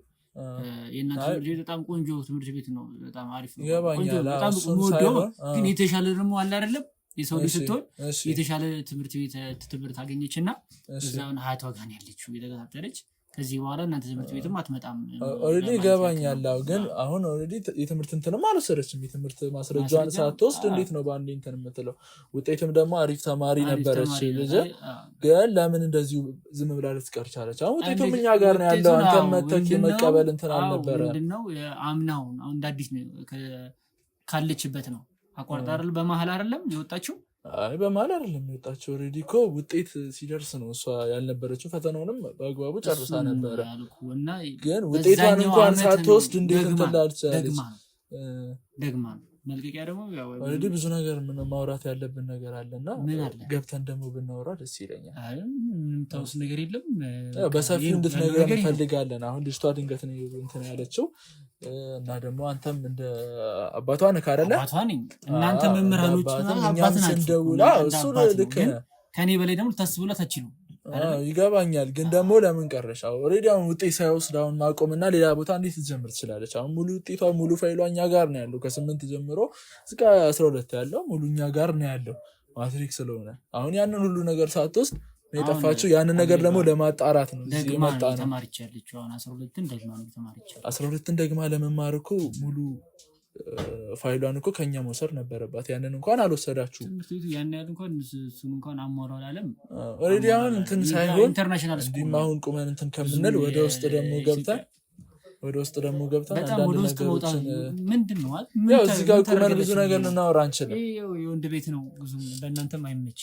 Speaker 1: የእናንተ ትምህርት ቤት በጣም ቆንጆ ትምህርት ቤት ነው። በጣም አሪፍ ነው። በጣም ወዶ ግን የተሻለ ደግሞ አለ አይደለም የሰው ልጅ ስትሆን የተሻለ ትምህርት አገኘችና እዛውን ሀያቷ ጋር ያለችው የተከታተለች ከዚህ በኋላ እናንተ ትምህርት ቤትም አትመጣም
Speaker 4: ኦሬዲ ይገባኛል። ግን አሁን ኦሬዲ የትምህርት እንትንም አልወሰደችም። የትምህርት ማስረጃዋን ሳትወስድ እንዴት ነው በአንዴ እንትን የምትለው? ውጤትም ደግሞ አሪፍ ተማሪ ነበረች ልጅ። ግን ለምን እንደዚሁ ዝም ብላ ልትቀር ቻለች? አሁን ውጤቱም እኛ ጋር ነው ያለው። አንተም መተክ የመቀበል እንትን አልነበረ።
Speaker 1: ምንድነው አምናውን አሁን እንዳዲስ ነው ካለችበት ነው አቋርጣ አይደል? በመሀል አይደለም የወጣችው?
Speaker 4: አይ በመሀል አይደለም የወጣችው። ኦሬዲ እኮ ውጤት ሲደርስ ነው እሷ ያልነበረችው። ፈተናውንም በአግባቡ ጨርሳ ነበረ። ግን ውጤቷን እንኳን ሳትወስድ እንዴት እንትላልቻ
Speaker 1: ደግማ ነው መልቀቂያ ደግሞ
Speaker 4: ኦሬዲ ብዙ ነገር ማውራት ያለብን ነገር አለና ገብተን ደግሞ ብናወራ ደስ ይለኛል።
Speaker 1: ታውስ ነገር የለም
Speaker 4: በሰፊው እንድትነግረን እንፈልጋለን። አሁን ልጅቷ ድንገት ነው እንትን ያለችው እና ደግሞ አንተም እንደ አባቷ ነህ አይደለ?
Speaker 1: አባቷ ነኝ። እናንተ መምህራኖች
Speaker 4: አባት ናችሁ። እሱ ልክ ነህ።
Speaker 1: ከኔ በላይ ደግሞ ልታስቡላት አትችሉም።
Speaker 4: ይገባኛል። ግን ደግሞ ለምን ቀረሽ? ኦሬዲ አሁን ውጤት ሳይወስድ አሁን ማቆምና ሌላ ቦታ እንዴት ልትጀምር ትችላለች? አሁን ሙሉ ውጤቷ ሙሉ ፋይሏ እኛ ጋር ነው ያለው። ከ8 ጀምሮ እስከ 12 ያለው ሙሉ እኛ ጋር ነው ያለው ማትሪክ ስለሆነ አሁን ያንን ሁሉ ነገር ሳትወስድ ነው የጠፋችው። ያንን ነገር ደግሞ ለማጣራት ነው እዚህ የመጣ ነው።
Speaker 1: ተማሪቻለች። አሁን 12ን
Speaker 4: ደግማ ለመማር እኮ ሙሉ ፋይሏን እኮ ከኛ መውሰድ ነበረባት። ያንን እንኳን አልወሰዳችሁ።
Speaker 1: ያን ያህል እንኳን አሟሯል አለም
Speaker 4: ኦሬዲ አሁን እንትን ሳይሆን ኢንተርናሽናል እንዲህ አሁን ቁመን እንትን ከምንል ወደ ውስጥ ደግሞ ገብተን
Speaker 1: አንዳንድ ነገሮችን
Speaker 2: ምንድነው
Speaker 4: ያው እዚህ ጋር ቁመን ብዙ ነገር ልናወራ አንችልም።
Speaker 1: የወንድ ቤት ነው ብዙ ለእናንተም አይመች።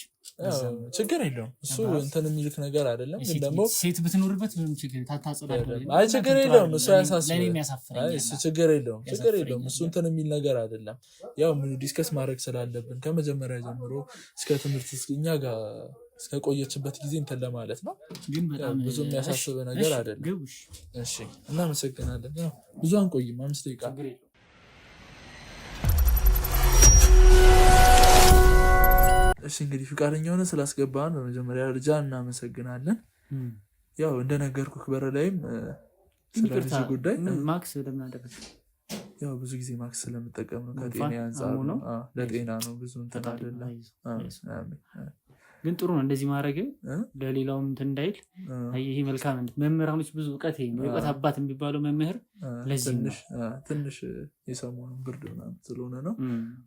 Speaker 4: ችግር የለውም እሱ እንትን የሚልክ ነገር አይደለም። ግን ደግሞ
Speaker 1: ሴት ብትኖርበት ምንም ችግር ታታጸዳለህ።
Speaker 4: አይ ችግር የለውም እሱ ያሳስባል። አይ እሱ ችግር የለውም እሱ እንትን የሚል ነገር አይደለም። ያው ምን ዲስከስ ማድረግ ስላለብን ከመጀመሪያ ጀምሮ እስከ ትምህርት እኛ ጋር እስከ ቆየችበት ጊዜ እንትን ለማለት ነው።
Speaker 1: ግን በጣም
Speaker 4: ብዙ የሚያሳስብ ነገር አይደለም። እሺ እናመሰግናለን። ያው ብዙ አንቆይም፣ 5 ደቂቃ። እሺ እንግዲህ ፍቃደኛ ሆነ ስላስገባን በመጀመሪያ ደረጃ እናመሰግናለን። ያው እንደነገርኩህ በር ላይም ስለዚህ ጉዳይ
Speaker 1: ማክስ ለምናደርግ
Speaker 4: ያው ብዙ ጊዜ ማክስ ስለምጠቀም ነው። ከጤና አንፃር ነው፣ ለጤና ነው። ብዙ እንትን አይደለም።
Speaker 1: ግን ጥሩ ነው እንደዚህ ማድረግ ለሌላውም እንትን እንዳይል። ይሄ መልካም ነው። መምህራኖች ብዙ እውቀት የእውቀት አባት የሚባለው መምህር ለዚህ ነው።
Speaker 4: ትንሽ የሰሞኑን ብርድ ምናምን ስለሆነ ነው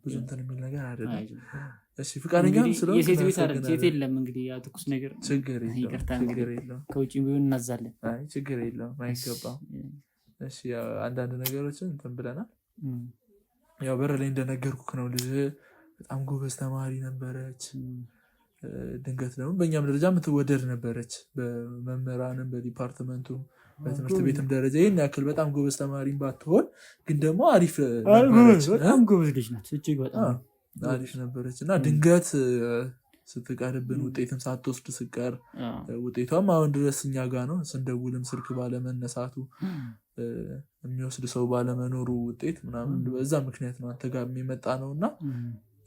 Speaker 4: ብዙ እንትን የሚል ነገር አይደለም። እሺ ፍቃደኛ ስለሆነ
Speaker 1: የሴት ቤት አይደል? ሴት የለም እንግዲህ ያ ትኩስ ነገር
Speaker 4: ችግር የለም።
Speaker 1: ከውጭ ቢሆን እናዛለን።
Speaker 4: አይ ችግር የለም፣ አይገባም። እሺ አንዳንድ ነገሮችን እንትን ብለናል። ያው በር ላይ እንደነገርኩህ ነው ልጅ በጣም ጎበዝ ተማሪ ነበረች። ድንገት ደግሞ በእኛም ደረጃ የምትወደድ ነበረች። በመምህራንም በዲፓርትመንቱም በትምህርት ቤትም ደረጃ ይህን ያክል በጣም ጎበዝ ተማሪም ባትሆን ግን ደግሞ አሪፍ ነበረች።
Speaker 1: በጣም ጎበዝ ልጅ ናት እጅግ በጣም
Speaker 4: አሪፍ ነበረች እና ድንገት ስትቀርብን ውጤትም ሳትወስድ ስቀር ውጤቷም አሁን ድረስ እኛ ጋ ነው። ስንደውልም ስልክ ባለመነሳቱ የሚወስድ ሰው ባለመኖሩ ውጤት ምናምን በዛ ምክንያት ነው አንተ ጋር የሚመጣ ነው። እና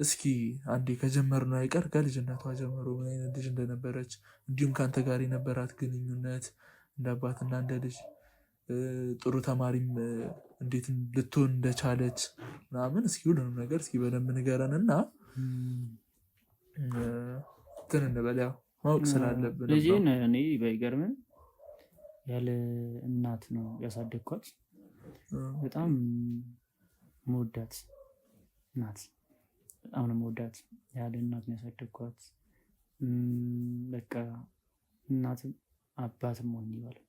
Speaker 4: እስኪ አንዴ ከጀመርነው አይቀር ከልጅነቷ ጀምሮ ምን አይነት ልጅ እንደነበረች እንዲሁም ከአንተ ጋር የነበራት ግንኙነት እንደ አባትና እንደ ልጅ ጥሩ ተማሪም እንዴት ልትሆን እንደቻለች ምናምን እስኪ ሁሉንም ነገር እስኪ በደንብ ንገረን እና እንትን እንበል። ያው ማወቅ ስላለብን
Speaker 1: ልጄን እኔ ባይገርምም ያለ እናት ነው ያሳደግኳት። በጣም መወዳት ናት። በጣም ነው መወዳት። ያለ እናት ነው ያሳደግኳት። በቃ እናትም አባትም ሆን ይባላል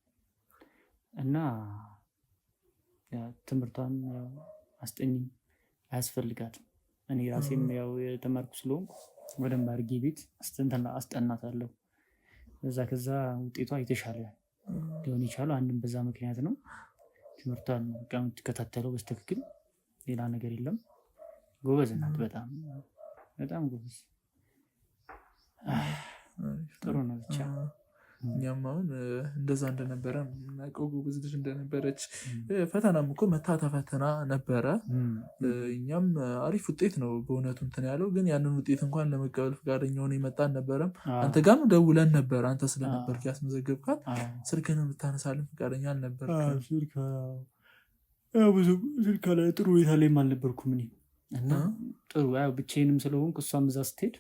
Speaker 1: እና ትምህርቷን አስጠኝም አያስፈልጋትም። እኔ ራሴም ያው የተማርኩ ስለሆንኩ በደንብ አድርጌ ቤት አስጠናታለሁ። ከዛ ውጤቷ የተሻለ ሊሆን ይቻላል። አንድም በዛ ምክንያት ነው። ትምህርቷን የምትከታተለው በስትክክል ሌላ ነገር የለም። ጎበዝ ናት። በጣም በጣም ጎበዝ ጥሩ ነው ብቻ።
Speaker 4: እኛም አሁን እንደዛ እንደነበረ እናውቀው ጎበዝ ልጅ እንደነበረች። ፈተናም እኮ ተፈተና ነበረ። እኛም አሪፍ ውጤት ነው በእውነቱ እንትን ያለው። ግን ያንን ውጤት እንኳን ለመቀበል ፈቃደኛ ሆነ የመጣ አልነበረም። አንተ ጋርም ደውለን ነበር። አንተ ስለነበር ያስመዘገብካት ስልክን የምታነሳልን ፈቃደኛ አልነበር።
Speaker 1: ብዙ ስልክ ላይ ጥሩ ሁኔታ ላይም አልነበርኩም እኔ እና ጥሩ ያው ብቻዬንም ስለሆንኩ እሷም እዛ ስትሄድ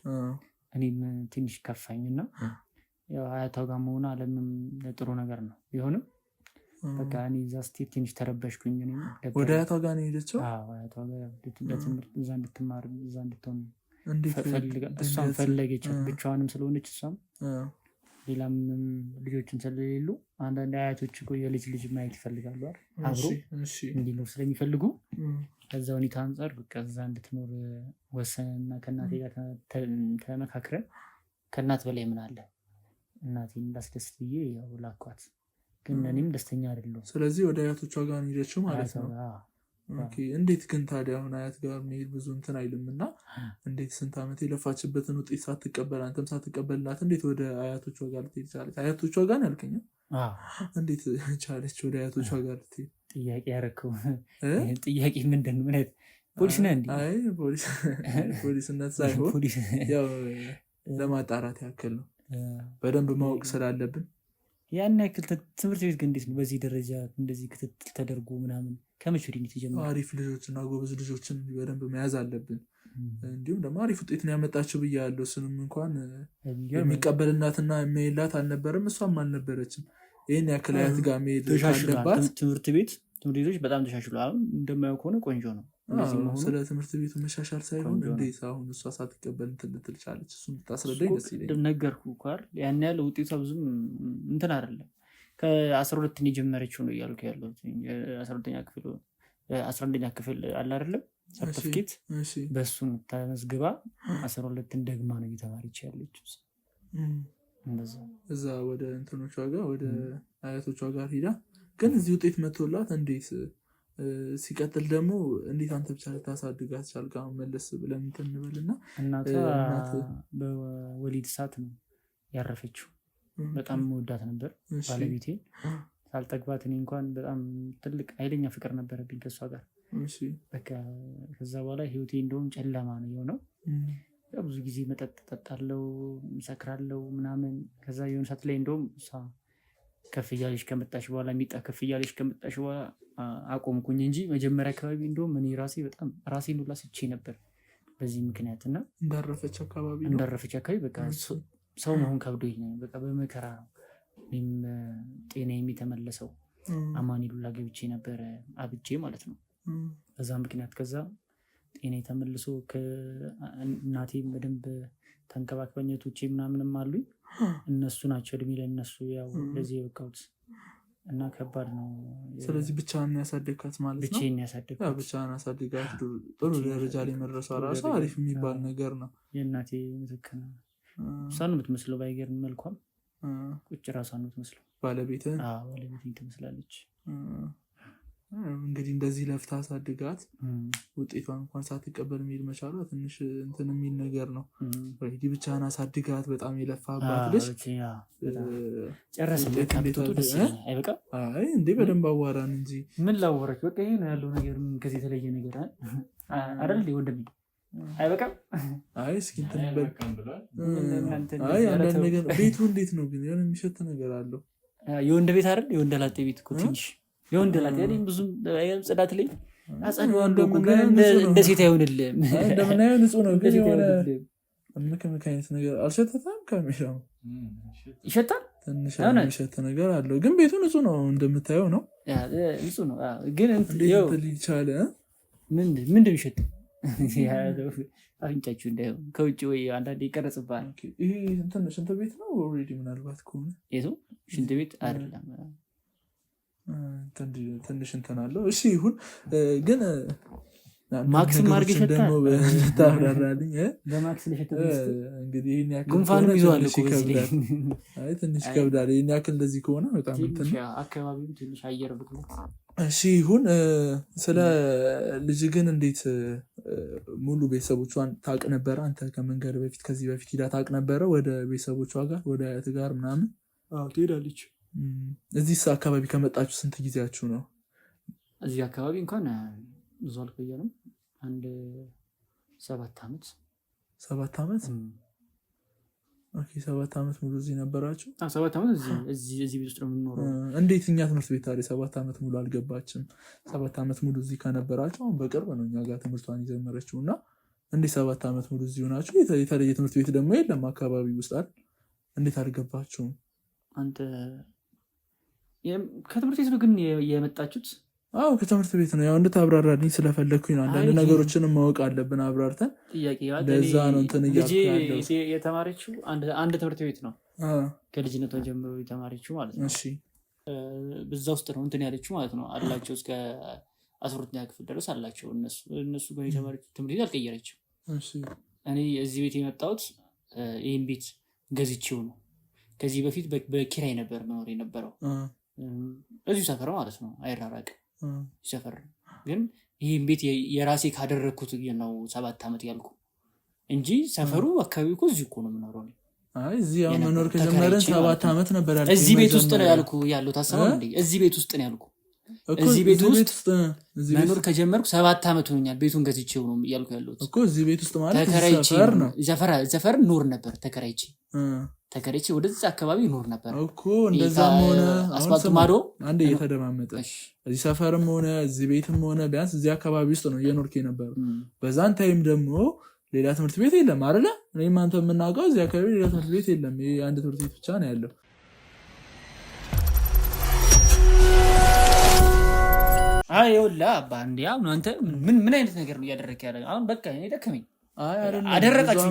Speaker 1: እኔም ትንሽ ከፋኝና ያው አያቷ ጋር መሆን አለምም ለጥሩ ነገር ነው ቢሆንም በቃ እኔ እዛ ስትሄድ ትንሽ ተረበሽኩኝ።
Speaker 4: ወደ አያቷ ጋር ነው የሄደችው?
Speaker 1: አያቷ ጋር ለትምህርት እዛ እንድትማር እዛ እንድትሆን እሷም ፈለገች። ብቻዋንም ስለሆነች እሷም ሌላም ልጆችን ስለሌሉ አንዳንድ አያቶች እኮ የልጅ ማየት ይፈልጋሉ አብሮ እንዲኖር ስለሚፈልጉ ከዛ ሁኔታ አንጻር በቃ እዛ እንድትኖር ወሰንና ከእናቴ ጋር ተመካክረን ከእናት በላይ ምን አለ እናቴን እንዳስደስት ብዬ ያው ላኳት። ግን እኔም ደስተኛ አይደለሁም።
Speaker 4: ስለዚህ ወደ አያቶቿ ጋር ሄደችው ማለት ነው። እንዴት ግን ታዲያ አሁን አያት ጋር መሄድ ብዙ እንትን አይልም እና እንዴት ስንት ዓመት የለፋችበትን ውጤት ሳትቀበል አንተም ሳትቀበልላት እንዴት ወደ አያቶቿ ጋር ልትሄድ ቻለች? አያቶቿ ጋር ያልከኝ እንዴት ቻለች ወደ አያቶቿ ጋር ልትሄድ?
Speaker 1: ጥያቄ ያደረከው ጥያቄ ምንድን ነው? ምን አይነት ፖሊስ ነህ እንዴ?
Speaker 4: አይ ፖሊስነት ሳይሆን ያው ለማጣራት ያክል ነው፣ በደንብ ማወቅ ስላለብን።
Speaker 1: ያን ያክል ትምህርት ቤት ግን እንዴት ነው በዚህ ደረጃ እንደዚህ ክትትል ተደርጎ ምናምን ከመቼ ወዲህ የተጀመረው?
Speaker 4: አሪፍ ልጆችና ጎበዝ ልጆችን በደንብ መያዝ አለብን። እንዲሁም ደግሞ አሪፍ ውጤትን ያመጣችው ብያለሁ። እሱንም እንኳን የሚቀበል እናትና የሚያይላት አልነበረም፣ እሷም አልነበረችም። ይህን ያክል አያት ጋር መሄድ ካለባት
Speaker 1: ትምህርት ቤቶች በጣም ተሻሽሏል። አሁን እንደማየው ከሆነ ቆንጆ ነው።
Speaker 4: ስለ ትምህርት ቤቱ መሻሻል ሳይሆን እንዴት አሁን እሷ ሳትቀበል እንትን ልትል ቻለች? እሱን ብታስረዳኝ ደስ ይለኛል።
Speaker 1: ነገርኩህ እኮ አይደል ያን ያህል ውጤቷ ብዙም እንትን አይደለም። ከ12 የጀመረችው ነው እያልኩ ያለሁት። 11ኛ ክፍል አለ አይደለም ሰርቲፊኬት፣ በእሱን ተመዝግባ 12ን ደግማ ነው እየተማረች ያለችው።
Speaker 4: እዛ ወደ እንትኖቿ ጋር ወደ አያቶቿ ጋር ሂዳ ግን እዚህ ውጤት መቶላት እንዴት ሲቀጥል ደግሞ እንዴት አንተ ብቻ ልታሳድጋት ቻልክ? አሁን መለስ ብለን እንትን እንበልና
Speaker 1: እናቷ በወሊድ ሰዓት ነው ያረፈችው። በጣም መወዳት ነበር ባለቤቴን። ሳልጠግባት እኔ እንኳን በጣም ትልቅ ኃይለኛ ፍቅር ነበረብኝ ከእሷ ጋር። በቃ ከዛ በኋላ ህይወቴ እንደውም ጨለማ ነው የሆነው። ብዙ ጊዜ መጠጥ ጠጣለው፣ ሰክራለው ምናምን። ከዛ የሆነ ሰዓት ላይ እንደውም እሷ ከፍ እያለች ከመጣች በኋላ ከፍ እያለች ከመጣች በኋላ አቆምኩኝ እንጂ መጀመሪያ አካባቢ እንደውም እኔ በጣም ራሴን ሁላ ስቼ ነበር በዚህ ምክንያት። እና
Speaker 4: እንዳረፈች አካባቢ በቃ
Speaker 1: ሰው መሆን ከብዶኝ ነው። በቃ በመከራ ነው እኔም ጤናዬም የተመለሰው። አማኑኤል ሁላ ገብቼ ነበረ አብጄ ማለት ነው በዛ ምክንያት። ከዛ ጤና ተመልሶ እናቴም በደንብ ተንከባክበኝ እህቶቼ ምናምንም አሉኝ። እነሱ ናቸው እድሜ ለእነሱ ያው ለዚህ የበቃሁት እና ከባድ ነው።
Speaker 4: ስለዚህ ብቻህን ያሳደግካት ማለት ነው?
Speaker 1: ብቻዬን ያሳደግካት።
Speaker 4: ብቻህን ያሳደግካት ጥሩ ደረጃ ላይ መድረሷ ራሱ አሪፍ የሚባል ነገር ነው።
Speaker 1: የእናቴ ምትክ ነው። እሷን ነው የምትመስለው፣ ባይገርም መልኳም ቁጭ ራሷን ነው የምትመስለው።
Speaker 4: ባለቤትህን?
Speaker 1: ባለቤቴን ትመስላለች።
Speaker 4: እንግዲህ እንደዚህ ለፍታ አሳድጋት ውጤቷን እንኳን ሳትቀበል የሚል መቻሏ ትንሽ እንትን የሚል ነገር ነው። እንግዲህ ብቻህን አሳድጋት በጣም የለፋባት ልጅ
Speaker 1: ጨረስን። አይበቃም?
Speaker 4: አይ እንዴ በደንብ አዋራን እንጂ
Speaker 1: ምን ላወራች? በቃ ይሄ ነው ያለው ነገር። ከዚህ የተለየ ነገር አይደል ወንድሜ? አይበቃም?
Speaker 4: አይ እስኪ እንትን በል። አይ አንዳንድ ነገር ቤቱ እንዴት ነው ግን? የሆነ የሚሸት ነገር አለው።
Speaker 1: የወንድ ቤት አይደል? የወንድ ላጤ ቤት እኮ ትንሽ የወንድ ላጤ ያለኝ ብዙም ጽዳት ላይ አጸድዋለሁ። እንደ ሴት አይሆንልህም።
Speaker 4: እንደምናየው ንጹህ ነው ግን የሆነ ምክምክ አይነት ነገር አልሸተታም። ካሜራው
Speaker 1: ይሸታል፣
Speaker 4: ትንሽ የሚሸት ነገር አለው ግን ቤቱ ንጹህ ነው እንደምታየው ነው።
Speaker 1: ንጹህ ነው ግን
Speaker 4: እንዴት ሊቻለ
Speaker 1: ምንድን ይሸት አፍንጫችሁ እንዳይሆን ከውጭ ወይ አንዳንዴ ይቀረጽብሃል።
Speaker 4: ይሄ ሽንት ቤት ነው ኦልሬዲ ምናልባት ከሆነ
Speaker 1: የቱ ሽንት ቤት አይደለም።
Speaker 4: ትንሽ እንትን አለው። እሺ ይሁን ግን
Speaker 1: ማክስ ማርግ ይሸታል።
Speaker 4: ታብራራልኝ
Speaker 1: በማክስ ለሸተ
Speaker 4: እንግዲህ ይሄን ያክል
Speaker 1: ጉንፋንም ይዟል እኮ
Speaker 4: አይ ትንሽ ይከብዳል። ይሄን ያክል እንደዚህ ከሆነ በጣም እንትን
Speaker 1: አካባቢው ትንሽ አየር ብክለት።
Speaker 4: እሺ ይሁን። ስለ ልጅ ግን እንዴት ሙሉ ቤተሰቦቿን ታውቅ ነበረ? አንተ ከመንገድ በፊት ከዚህ በፊት ሂዳ ታውቅ ነበረ ወደ ቤተሰቦቿ ጋር ወደ አያት ጋር ምናምን?
Speaker 1: ትሄዳለች።
Speaker 4: እዚህ አካባቢ ከመጣችሁ ስንት ጊዜያችሁ ነው?
Speaker 1: እዚህ አካባቢ እንኳን ብዙ አልቆየንም። አንድ 7 ዓመት።
Speaker 4: ኦኬ 7 ዓመት ሙሉ እዚህ ነበራችሁ?
Speaker 3: 7 ዓመት እዚህ ቤት ውስጥ ነው የምንኖረው።
Speaker 4: እንዴት እኛ ትምህርት ቤት ታዲያ 7 ዓመት ሙሉ አልገባችም? 7 ዓመት ሙሉ እዚህ ከነበራችሁ አሁን በቅርብ ነው እኛ ጋር ትምህርቷን የጀመረችው እና እንዴት 7 ዓመት ሙሉ እዚሁ ናችሁ? የተለየ ትምህርት ቤት ደግሞ የለም አካባቢ ውስጥ አይደል? እንዴት አልገባችሁም?
Speaker 3: አንተ ከትምህርት ቤት ነው ግን የመጣችሁት?
Speaker 4: አዎ ከትምህርት ቤት ነው። ያው እንድታብራራልኝ ስለፈለግኩኝ ነው። አንዳንድ ነገሮችንም ማወቅ አለብን አብራርተን።
Speaker 3: ጥያቄ
Speaker 4: ለዛ ነው እንትን
Speaker 3: እያልኩ ያለው። የተማረችው አንድ ትምህርት ቤት ነው ከልጅነቷ ጀምሮ የተማረችው ማለት ነው።
Speaker 4: እሺ
Speaker 3: በዛ ውስጥ ነው እንትን ያለችው ማለት ነው። አላቸው እስከ 12ኛ ክፍል ድረስ አላቸው እነሱ ጋር የተማረችው ትምህርት ቤት አልቀየረችም።
Speaker 4: እሺ
Speaker 3: እኔ እዚህ ቤት የመጣሁት ይህን ቤት ገዝቼው ነው። ከዚህ በፊት በኪራይ ነበር መኖር የነበረው እዚሁ ሰፈር ማለት ነው። አይራራቅም ሰፈር። ግን ይህን ቤት የራሴ ካደረግኩት ነው 7 ዓመት ያልኩ እንጂ ሰፈሩ አካባቢ እኮ እዚሁ እኮ ነው የምኖረው።
Speaker 4: እዚህ ያው መኖር ከጀመረን 7 ዓመት ነበር ያልኩ።
Speaker 3: እዚህ ቤት ውስጥ ነው ያልኩ ያለው ታሰበው እንዴ? እዚህ ቤት ውስጥ ነው ያልኩ። እዚህ ቤት ውስጥ መኖር ከጀመርኩ 7 ዓመት ሆኖኛል። ቤቱን ገዝቼው ነው ያልኩ ያለሁት እኮ።
Speaker 4: እዚህ ቤት ውስጥ ማለት ሰፈር ነው።
Speaker 3: ሰፈር ኖር ነበር ተከራይቼ ወደዛ አካባቢ ኖር ነበር
Speaker 4: እኮ። እንደዛም ሆነ
Speaker 3: አስፋልቱ ማዶ
Speaker 4: አንዴ እየተደማመጠ እዚህ ሰፈርም ሆነ እዚህ ቤትም ሆነ ቢያንስ እዚህ አካባቢ ውስጥ ነው እየኖርክ የነበረው። በዛን ታይም ደግሞ ሌላ ትምህርት ቤት የለም አይደለ? እኔም አንተ የምናውቀው እዚህ አካባቢ ሌላ ትምህርት ቤት የለም። ይሄ አንድ ትምህርት ቤት ብቻ ነው ያለው።
Speaker 3: አይ ይኸውልህ አባ እንዴ አሁን አንተ ምን አይነት ነገር ነው እያደረክ ያለው? አሁን በቃ እኔ ደከመኝ። አደረቃችሁ